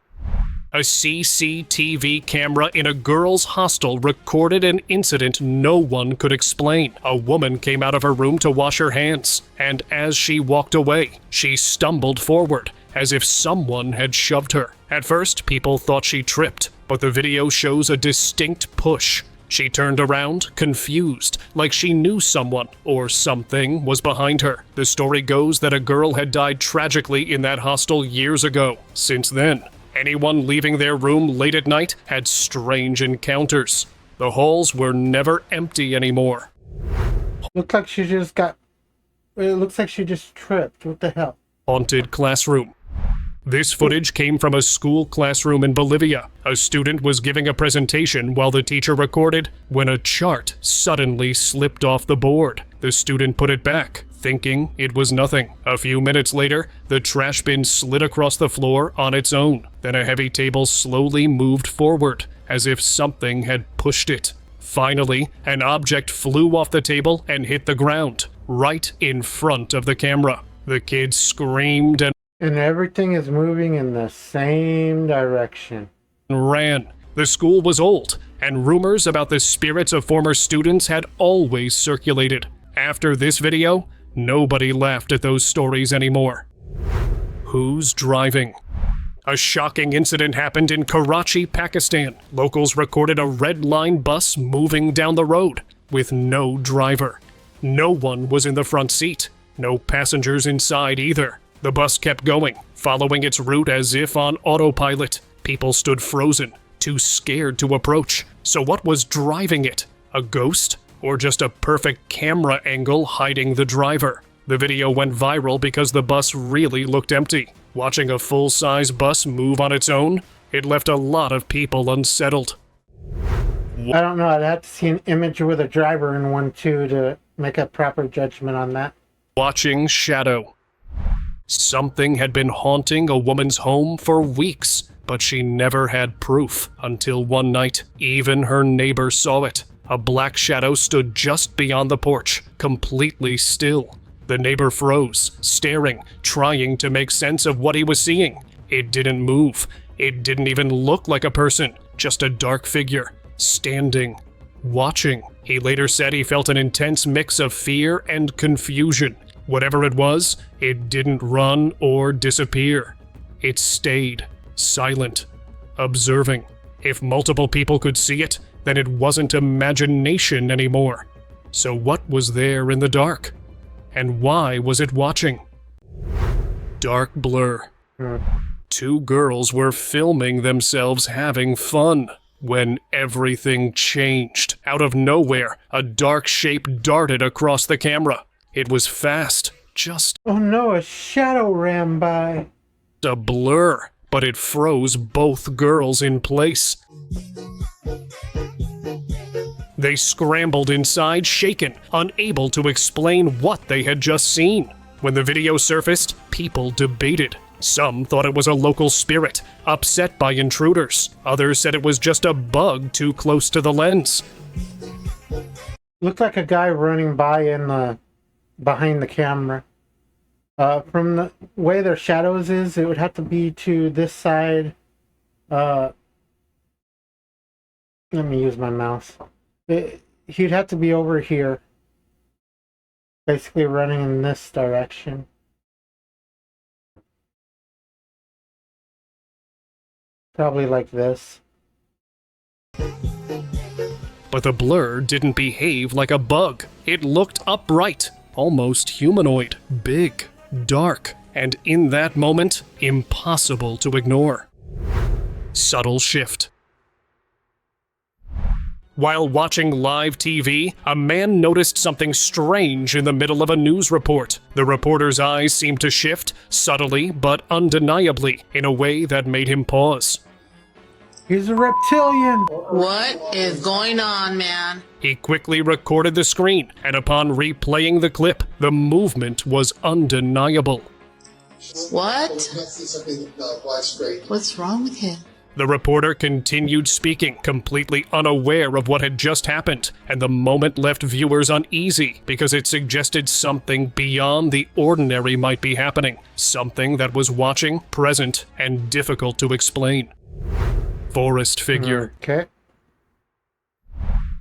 A CCTV camera in a girls' hostel recorded an incident no one could explain. A woman came out of her room to wash her hands, and as she walked away, she stumbled forward, as if someone had shoved her. At first, people thought she tripped, but the video shows a distinct push. She turned around, confused, like she knew someone or something was behind her. The story goes that a girl had died tragically in that hostel years ago. Since then, anyone leaving their room late at night had strange encounters. The halls were never empty anymore. Looks like she just got... It looks like she just tripped. What the hell? Haunted classroom. This footage came from a school classroom in Bolivia. A student was giving a presentation while the teacher recorded when a chart suddenly slipped off the board. The student put it back, thinking it was nothing. A few minutes later, the trash bin slid across the floor on its own. Then a heavy table slowly moved forward, as if something had pushed it. Finally, an object flew off the table and hit the ground, right in front of the camera. The kids screamed and everything is moving in the same direction. Ran. The school was old, and rumors about the spirits of former students had always circulated. After this video, nobody laughed at those stories anymore. Who's driving? A shocking incident happened in Karachi, Pakistan. Locals recorded a red line bus moving down the road with no driver. No one was in the front seat. No passengers inside either. The bus kept going, following its route as if on autopilot. People stood frozen, too scared to approach. So what was driving it? A ghost? Or just a perfect camera angle hiding the driver? The video went viral because the bus really looked empty. Watching a full-size bus move on its own, it left a lot of people unsettled. I don't know, I'd have to see an image with a driver in one too to make a proper judgment on that. Watching shadow. Something had been haunting a woman's home for weeks, but she never had proof until one night. Even her neighbor saw it. A black shadow stood just beyond the porch, completely still. The neighbor froze, staring, trying to make sense of what he was seeing. It didn't move. It didn't even look like a person, just a dark figure, standing, watching. He later said he felt an intense mix of fear and confusion. Whatever it was, it didn't run or disappear. It stayed, silent, observing. If multiple people could see it, then it wasn't imagination anymore. So what was there in the dark? And why was it watching? Dark blur. Two girls were filming themselves having fun when everything changed. Out of nowhere, a dark shape darted across the camera. It was fast, just... Oh no, a shadow ran by. A blur, but it froze both girls in place. They scrambled inside, shaken, unable to explain what they had just seen. When the video surfaced, people debated. Some thought it was a local spirit, upset by intruders. Others said it was just a bug too close to the lens. Looked like a guy running by in the... behind the camera. From the way their shadows is, it would have to be to this side. Let me use my mouse. He'd have to be over here. Basically running in this direction. Probably like this. but the blur didn't behave like a bug. It looked upright, almost humanoid, big, dark, and in that moment, impossible to ignore. Subtle shift. While watching live TV, a man noticed something strange in the middle of a news report. The reporter's eyes seemed to shift, subtly but undeniably, in a way that made him pause. He's a reptilian. What is going on, man? He quickly recorded the screen, and upon replaying the clip, the movement was undeniable. What? What's wrong with him? The reporter continued speaking, completely unaware of what had just happened, and the moment left viewers uneasy because it suggested something beyond the ordinary might be happening, something that was watching, present, and difficult to explain. Forest figure. Okay.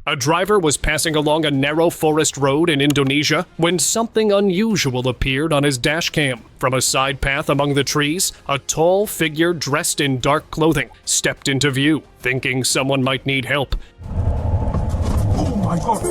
A driver was passing along a narrow forest road in Indonesia when something unusual appeared on his dashcam. From a side path among the trees, a tall figure dressed in dark clothing stepped into view, thinking someone might need help. Oh my God!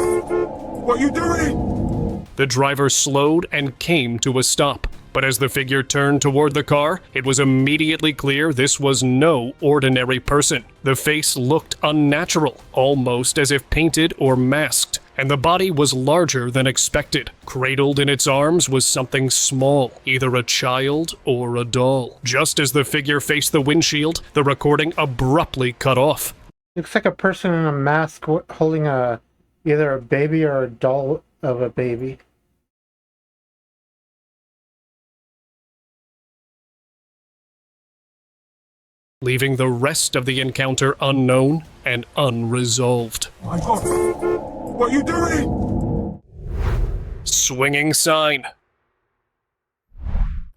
What are you doing? The driver slowed and came to a stop. But as the figure turned toward the car, it was immediately clear this was no ordinary person. The face looked unnatural, almost as if painted or masked, and the body was larger than expected. Cradled in its arms was something small, either a child or a doll. Just as the figure faced the windshield, the recording abruptly cut off. Looks like a person in a mask holding either a baby or a doll of a baby. Leaving the rest of the encounter unknown and unresolved. My God! What are you doing? Swinging sign.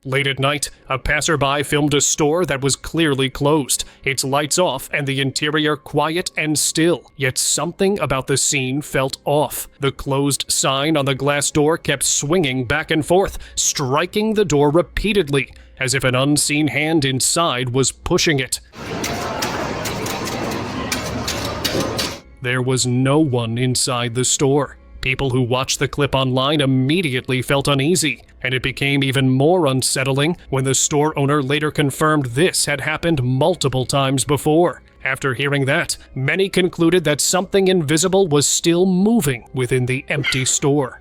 Late at night, a passerby filmed a store that was clearly closed, its lights off and the interior quiet and still, yet something about the scene felt off. The closed sign on the glass door kept swinging back and forth, striking the door repeatedly, as if an unseen hand inside was pushing it. There was no one inside the store. People who watched the clip online immediately felt uneasy, and it became even more unsettling when the store owner later confirmed this had happened multiple times before. After hearing that, many concluded that something invisible was still moving within the empty store.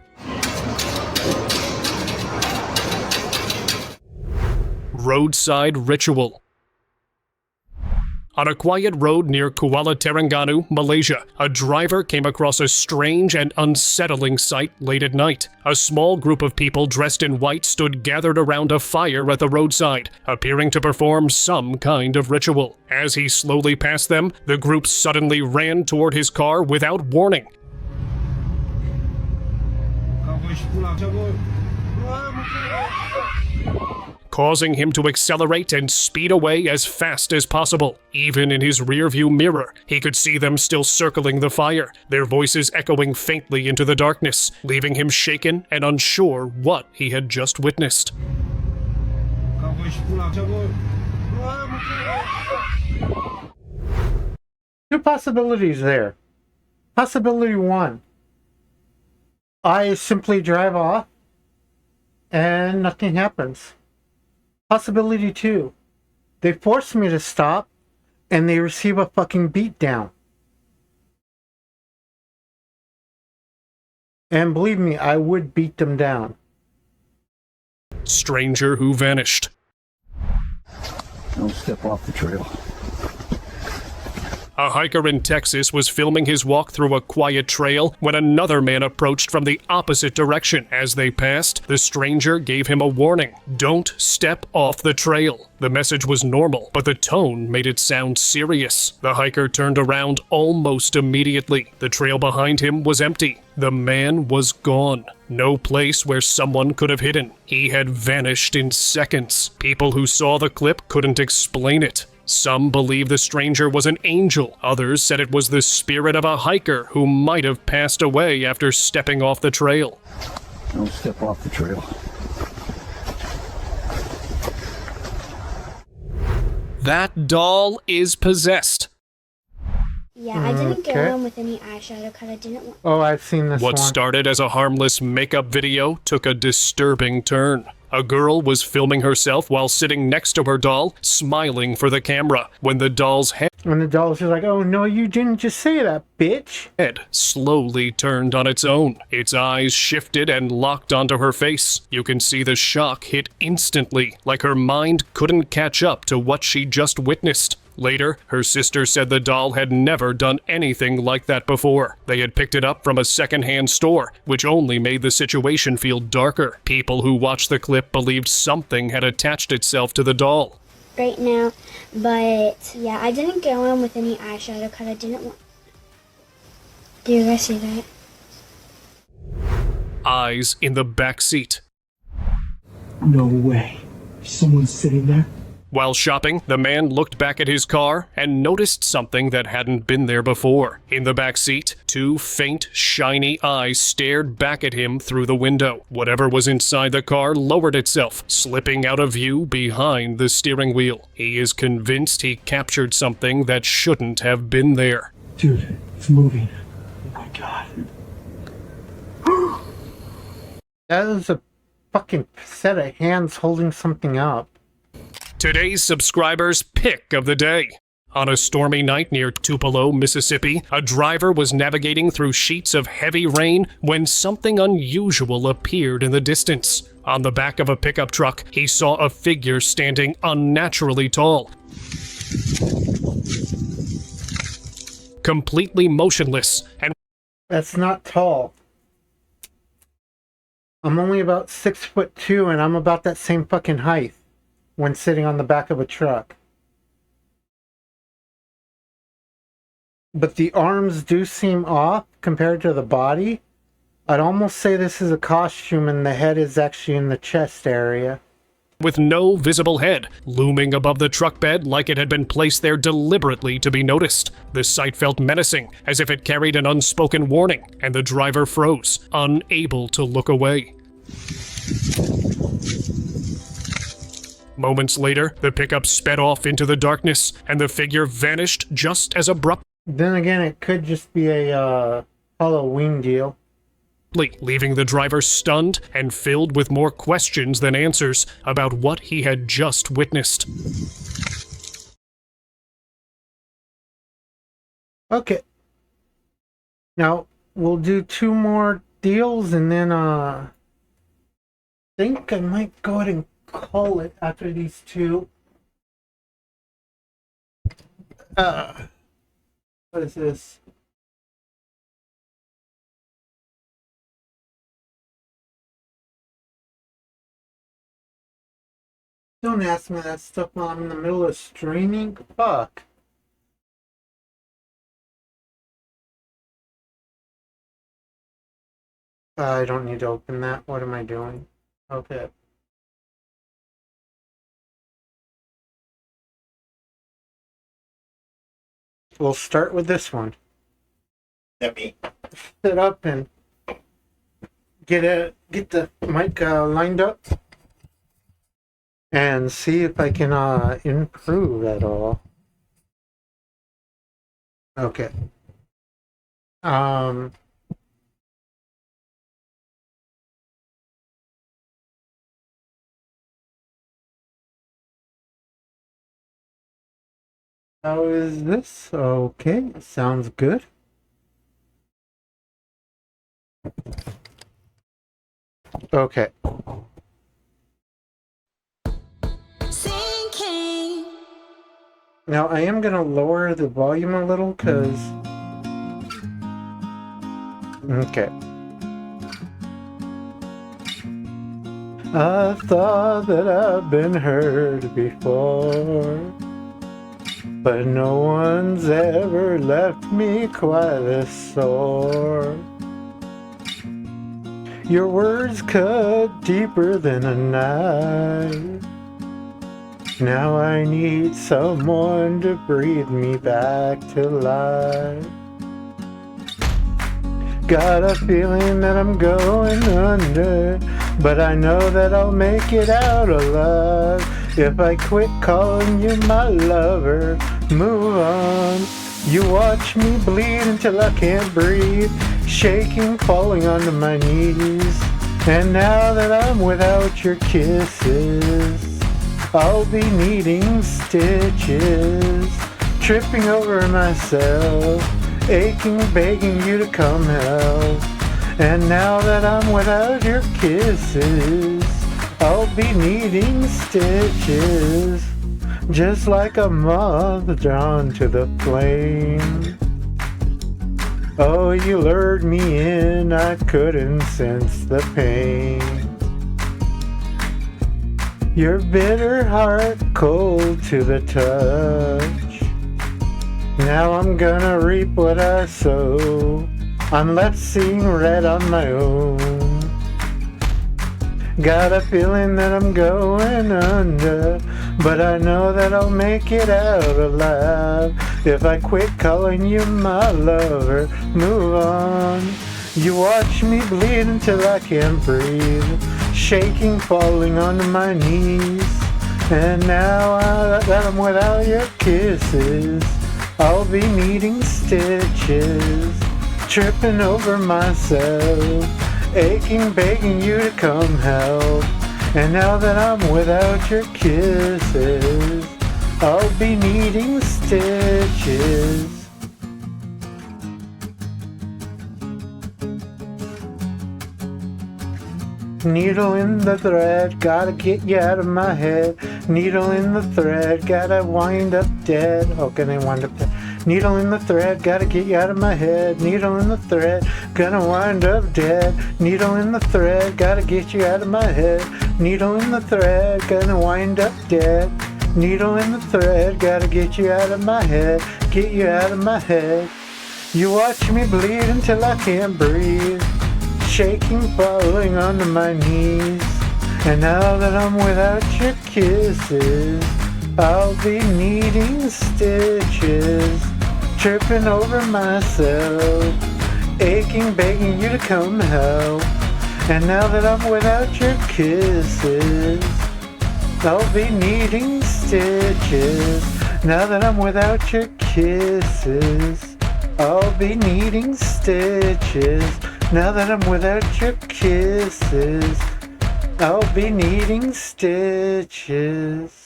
Roadside ritual. On a quiet road near Kuala Terengganu, Malaysia, a driver came across a strange and unsettling sight late at night. A small group of people dressed in white stood gathered around a fire at the roadside, appearing to perform some kind of ritual. As he slowly passed them, the group suddenly ran toward his car without warning. Causing him to accelerate and speed away as fast as possible. Even in his rearview mirror, he could see them still circling the fire, their voices echoing faintly into the darkness, leaving him shaken and unsure what he had just witnessed. Two possibilities there. Possibility one, I simply drive off and nothing happens. Possibility two, they force me to stop and they receive a fucking beatdown. And believe me, I would beat them down. Stranger who vanished. Don't step off the trail. A hiker in Texas was filming his walk through a quiet trail when another man approached from the opposite direction. As they passed, the stranger gave him a warning. Don't step off the trail. The message was normal, but the tone made it sound serious. The hiker turned around almost immediately. The trail behind him was empty. The man was gone. No place where someone could have hidden. He had vanished in seconds. People who saw the clip couldn't explain it. Some believe the stranger was an angel. Others said it was the spirit of a hiker who might have passed away after stepping off the trail. Don't step off the trail. That doll is possessed. Yeah, I didn't go Okay. in with any eyeshadow because I didn't want. Oh, I've seen this What one. started as a harmless makeup video took a disturbing turn. A girl was filming herself while sitting next to her doll, smiling for the camera, when the doll's And the doll's just like, oh no, you didn't just say that, bitch. head slowly turned on its own. Its eyes shifted and locked onto her face. You can see the shock hit instantly, like her mind couldn't catch up to what she just witnessed. Later, her sister said the doll had never done anything like that before. They had picked it up from a secondhand store, which only made the situation feel darker. People who watched the clip believed something had attached itself to the doll. Right now, but yeah, I didn't go in with any eyeshadow because I didn't want. Do you guys see that? Eyes in the back seat. No way. Someone's sitting there? While shopping, the man looked back at his car and noticed something that hadn't been there before. In the back seat, two faint, shiny eyes stared back at him through the window. Whatever was inside the car lowered itself, slipping out of view behind the steering wheel. He is convinced he captured something that shouldn't have been there. Dude, it's moving. Oh my god. That was a fucking set of hands holding something up. Today's subscribers' pick of the day. On a stormy night near Tupelo, Mississippi, a driver was navigating through sheets of heavy rain when something unusual appeared in the distance. On the back of a pickup truck, he saw a figure standing unnaturally tall, completely motionless, and That's not tall. I'm only about 6'2" and I'm about that same fucking height when sitting on the back of a truck. But the arms do seem off compared to the body. I'd almost say this is a costume and the head is actually in the chest area. with no visible head, looming above the truck bed like it had been placed there deliberately to be noticed. The sight felt menacing, as if it carried an unspoken warning, and the driver froze, unable to look away. Moments later, the pickup sped off into the darkness, and the figure vanished just as abruptly. Then again, it could just be a Halloween deal. Leaving the driver stunned and filled with more questions than answers about what he had just witnessed. Okay. Now, we'll do 2 more deals and then, I think I might go ahead and call it after these 2. What is this? Don't ask me that stuff while I'm in the middle of streaming. Fuck. I don't need to open that. What am I doing? Okay. We'll start with this one. Let me sit up and get the mic lined up and see if I can improve at all. Okay. How is this? Okay, sounds good. Okay. Now I am gonna lower the volume a little because okay. I thought that I've been hurt before, but no one's ever left me quite this sore. Your words cut deeper than a knife. Now I need someone to breathe me back to life. Got a feeling that I'm going under, but I know that I'll make it out alive. If I quit calling you my lover, move on, You watch me bleed until I can't breathe, shaking, falling onto my knees. And now that I'm without your kisses, I'll be needing stitches, tripping over myself, aching, begging you to come help. And now that I'm without your kisses, I'll be needing stitches, just like a moth drawn to the flame. Oh, you lured me in, I couldn't sense the pain. Your bitter heart cold to the touch. Now I'm gonna reap what I sow. I'm left seeing red on my own. Got a feeling that I'm going under, but I know that I'll make it out alive if I quit calling you my lover. Move on. You watch me bleed until I can't breathe, shaking, falling onto my knees. And now that I'm without your kisses, I'll be needing stitches, tripping over myself, aching, begging you to come help. And now that I'm without your kisses, I'll be needing stitches. Needle in the thread, gotta get you out of my head. Needle in the thread, gotta wind up dead. Oh, can I wind up dead? Needle in the thread, gotta get you out of my head. Needle in the thread, gonna wind up dead. Needle in the thread, gotta get you out of my head. Needle in the thread, gonna wind up dead. Needle in the thread, gotta get you out of my head. Get you out of my head. You watch me bleed until I can't breathe, shaking, falling onto my knees. And now that I'm without your kisses, I'll be needing stitches, tripping over myself, aching, begging you to come help. And now that I'm without your kisses, I'll be needing stitches. Now that I'm without your kisses, I'll be needing stitches. Now that I'm without your kisses, I'll be needing stitches.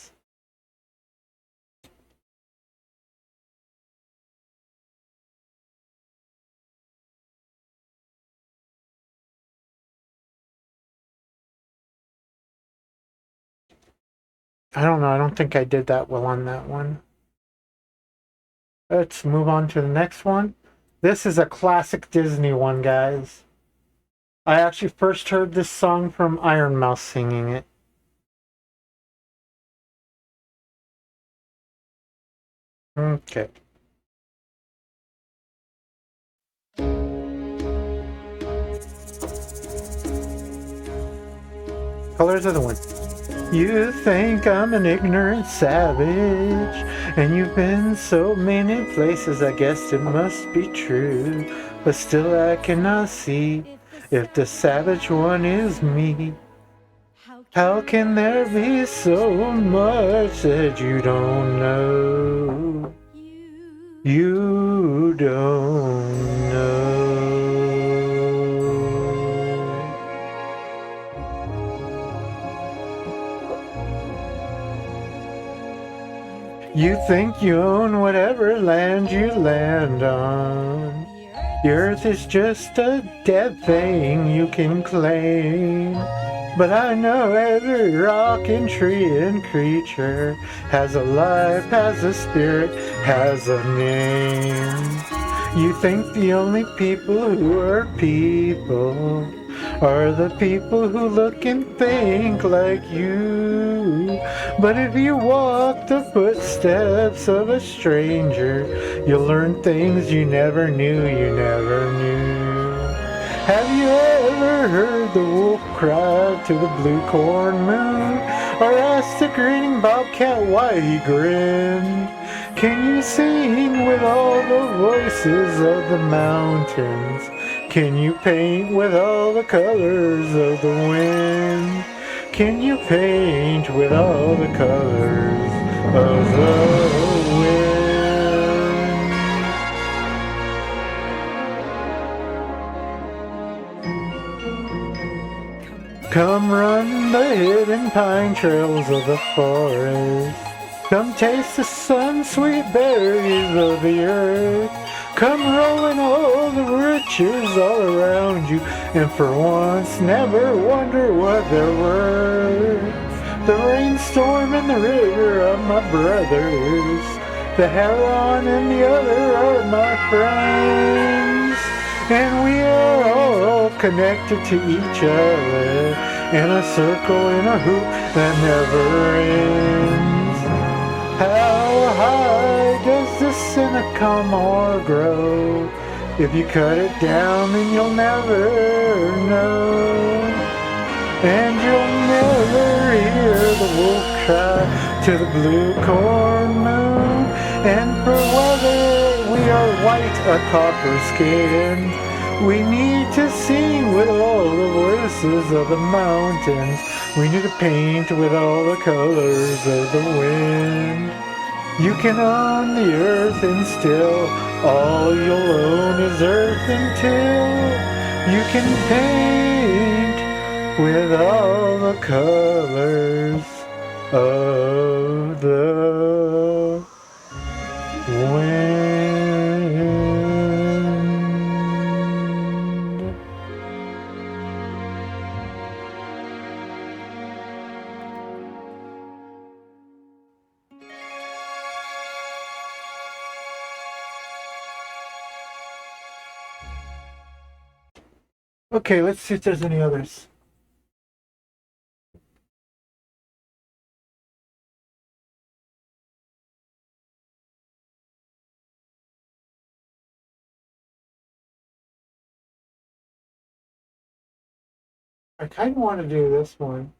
I don't know, I don't think I did that well on that one. Let's move on to the next one. This is a classic Disney one, guys. I actually first heard this song from Iron Mouse singing it. Okay. Colors of the Wind. You think I'm an ignorant savage, and you've been so many places, I guess it must be true. But still I cannot see if the savage one is me. How can there be so much that you don't know? You don't know. You think you own whatever land you land on. The earth is just a dead thing you can claim. But I know every rock and tree and creature has a life, has a spirit, has a name. You think the only people who are people are the people who look and think like you. But if you walk the footsteps of a stranger, you'll learn things you never knew, you never knew. Have you ever heard the wolf cry to the blue corn moon? Or asked the grinning bobcat why he grinned? Can you sing with all the voices of the mountains? Can you paint with all the colors of the wind? Can you paint with all the colors of the wind? Come run the hidden pine trails of the forest. Come taste the sun-sweet berries of the earth. Come rolling all the riches all around you, and for once never wonder what they're worth. The rainstorm and the river are my brothers. The heron and the other are my friends. And we are all connected to each other in a circle, in a hoop that never ends. How high does the sycamore grow? If you cut it down, then you'll never know. And you'll never hear the wolf cry to the blue corn moon. And for whether we are white or copper skinned, we need to sing with all the voices of the mountains. We need to paint with all the colors of the wind. You can own the earth and still all you'll own is earth until you can paint with all the colors of the wind. Okay, let's see if there's any others. I kind of want to do this one.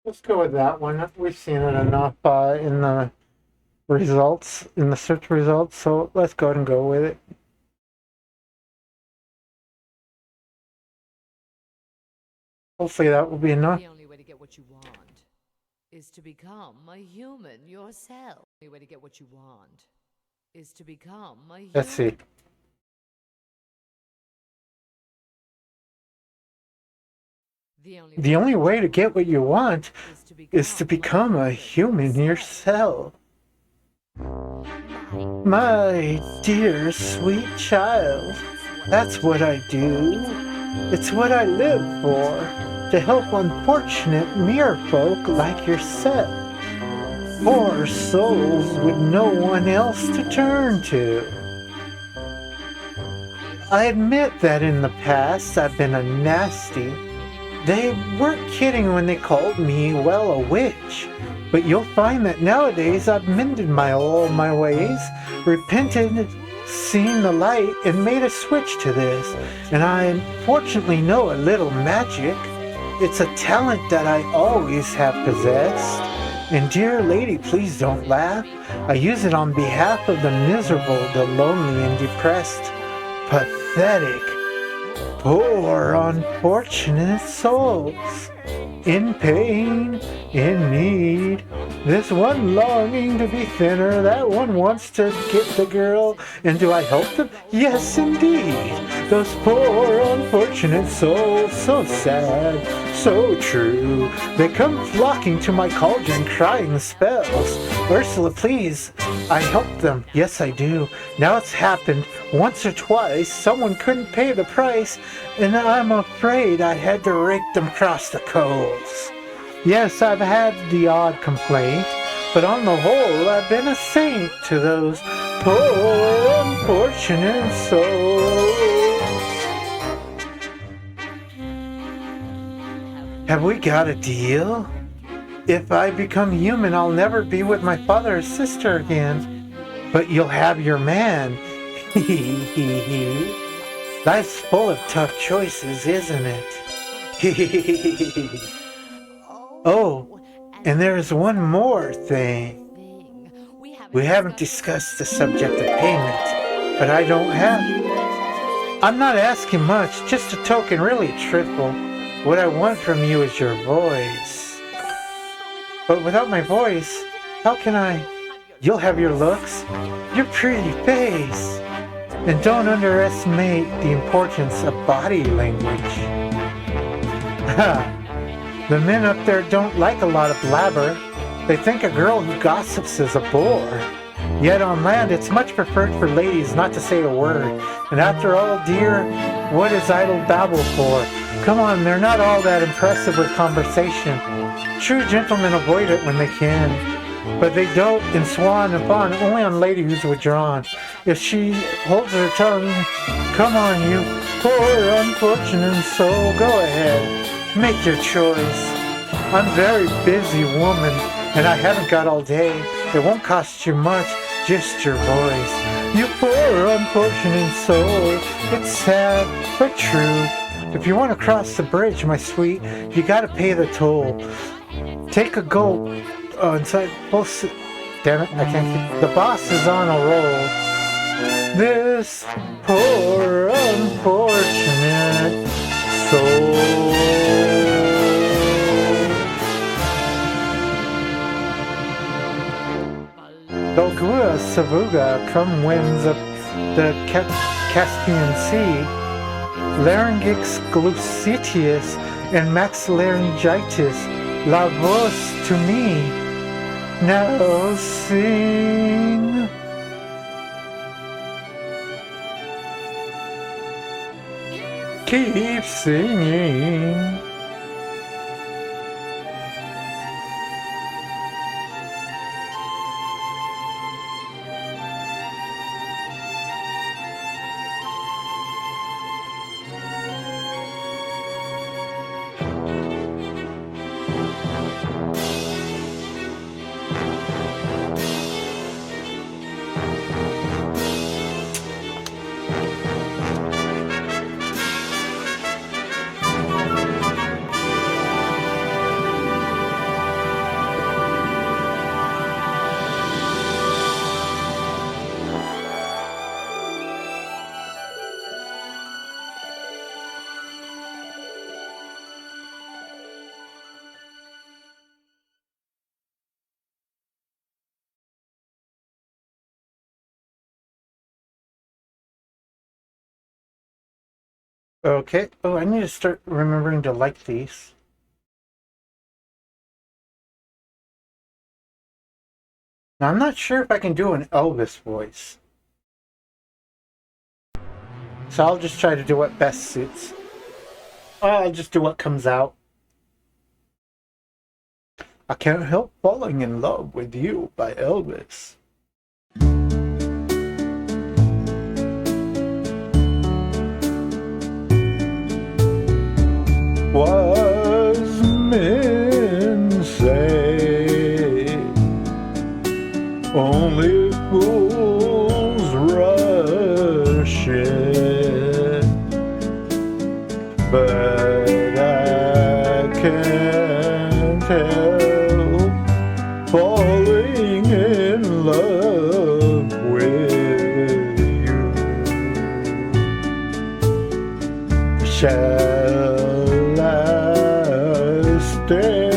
Let's go with that one. We've seen it enough in the results, in the search results, so let's go ahead and go with it. Hopefully that will be enough. The only way to get what you want is to become a human yourself. The only way to get what you want is to become a human. Let's see. The only way to get what you want is to become a human yourself. My dear sweet child, that's what I do. It's what I live for, to help unfortunate merfolk like yourself. Poor souls with no one else to turn to. I admit that in the past I've been a nasty. They weren't kidding when they called me, well, a witch. But you'll find that nowadays I've mended all my ways, repented, seen the light, and made a switch to this. And I unfortunately know a little magic. It's a talent that I always have possessed. And dear lady, please don't laugh. I use it on behalf of the miserable, the lonely and depressed, pathetic, poor, unfortunate souls, in pain, in need. This one longing to be thinner, that one wants to get the girl. And do I help them? Yes, indeed. Those poor, unfortunate souls, so sad, so true. They come flocking to my cauldron, crying spells. Ursula, please, I help them. Yes, I do. Now it's happened once or twice. Someone couldn't pay the price, and I'm afraid I had to rake them across the coals. Yes, I've had the odd complaint, but on the whole, I've been a saint to those poor, unfortunate souls. Have we got a deal? If I become human, I'll never be with my father or sister again. But you'll have your man. Life's full of tough choices, isn't it? Oh, and there's one more thing. We haven't discussed the subject of payment, but I'm not asking much, just a token, really truthful. What I want from you is your voice. But without my voice, how can I? You'll have your looks, your pretty face. And don't underestimate the importance of body language. The men up there don't like a lot of blabber. They think a girl who gossips is a bore. Yet on land, it's much preferred for ladies not to say a word. And after all, dear, what is idle babble for? Come on, they're not all that impressive with conversation. True gentlemen avoid it when they can. But they dote and swan and fawn only on lady who's withdrawn. If she holds her tongue, come on you, poor unfortunate soul, go ahead, make your choice. I'm a very busy woman, and I haven't got all day. It won't cost you much, just your voice. You poor unfortunate soul, it's sad, but true. If you want to cross the bridge, my sweet, you gotta pay the toll. Take a gulp. Oh, inside both. Damn it, I can't keep. The boss is on a roll. This poor unfortunate soul. Dolgua Savuga come winds of the Caspian Sea. Larynx glucitius and maxillaryngitis. La voz to me. Now sing. Keep singing. Okay. Oh, I need to start remembering to like these. Now, I'm not sure if I can do an Elvis voice. So I'll just try to do what best suits. I'll just do what comes out. I Can't Help Falling in Love with You by Elvis. Was men say only fools rush in, but I can't help falling in love with you. Shall I stay?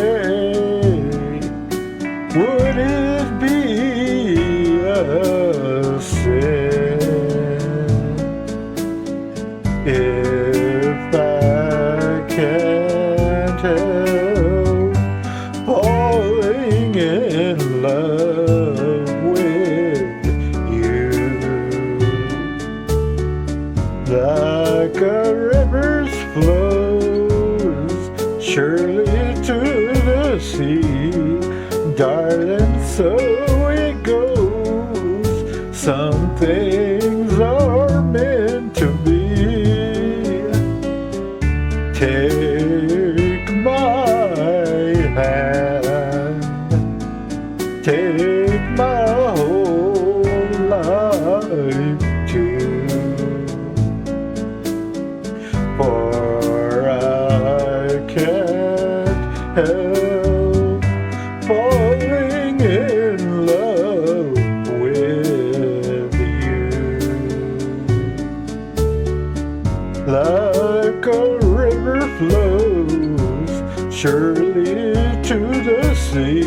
Would it be a sin if I can't help falling in love with you? Like a river's flows surely to the sea, darling, so it goes. Some things are meant to be. Take my hand, see,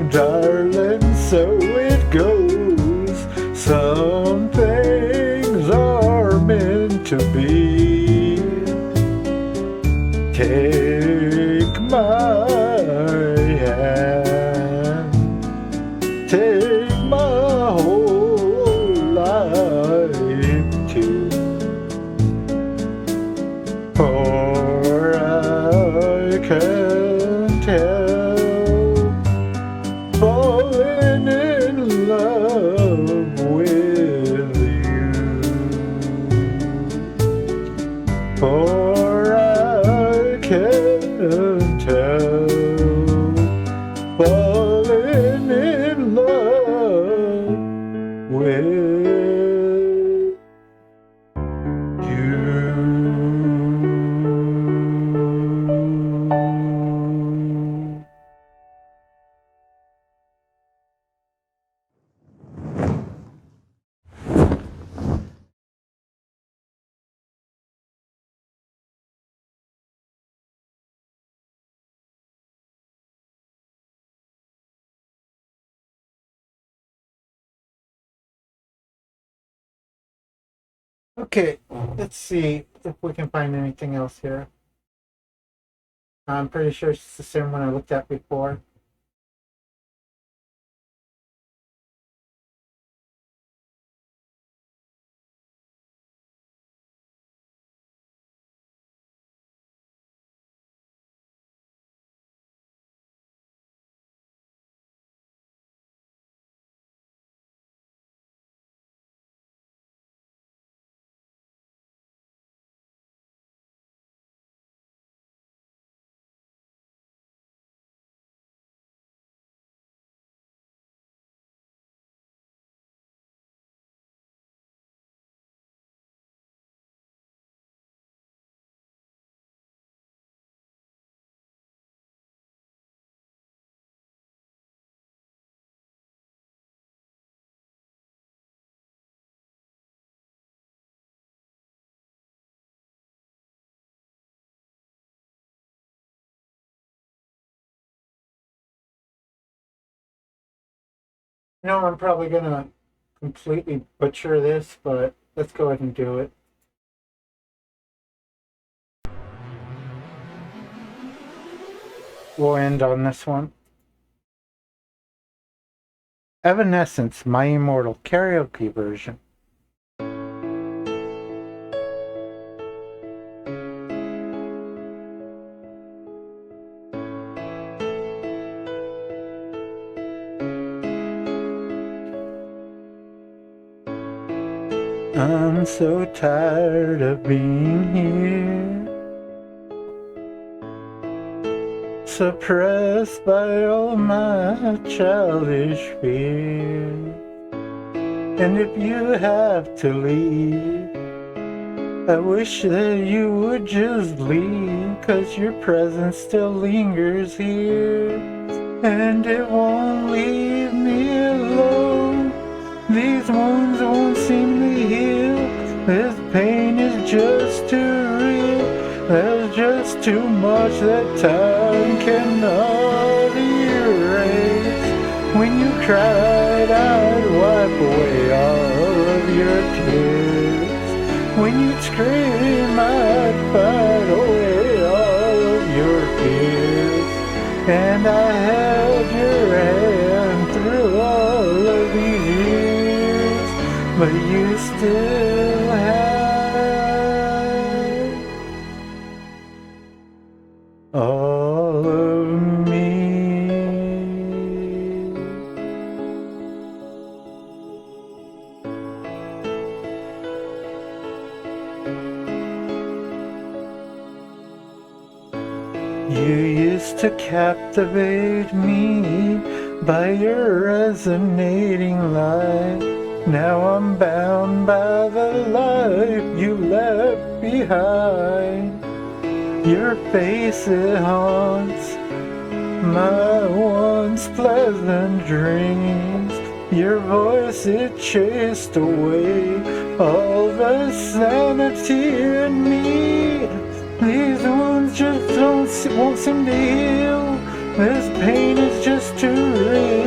darling, so it goes. Some things are meant to be. Take my hand, take my whole life too, for I can't help falling in love with you, for I can't help falling in love with you. Okay, let's see if we can find anything else here. I'm pretty sure it's the same one I looked at before. No, I'm probably gonna completely butcher this, but let's go ahead and do it. We'll end on this one. Evanescence, My Immortal karaoke version. I'm so tired of being here, suppressed by all my childish fears. And if you have to leave, I wish that you would just leave, 'cause your presence still lingers here, and it won't leave me alone. These wounds won't seem to heal. This pain is just too real. There's just too much that time cannot erase. When you cried, I'd wipe away all of your tears. When you'd scream, I'd fight away all of your fears. And I held your hand through all of these years, but you still have all of me. You used to captivate me by your resonating light. Now I'm bound by the life you left behind. Your face, it haunts my once pleasant dreams. Your voice, it chased away all the sanity in me. These wounds just won't seem to heal. This pain is just too real.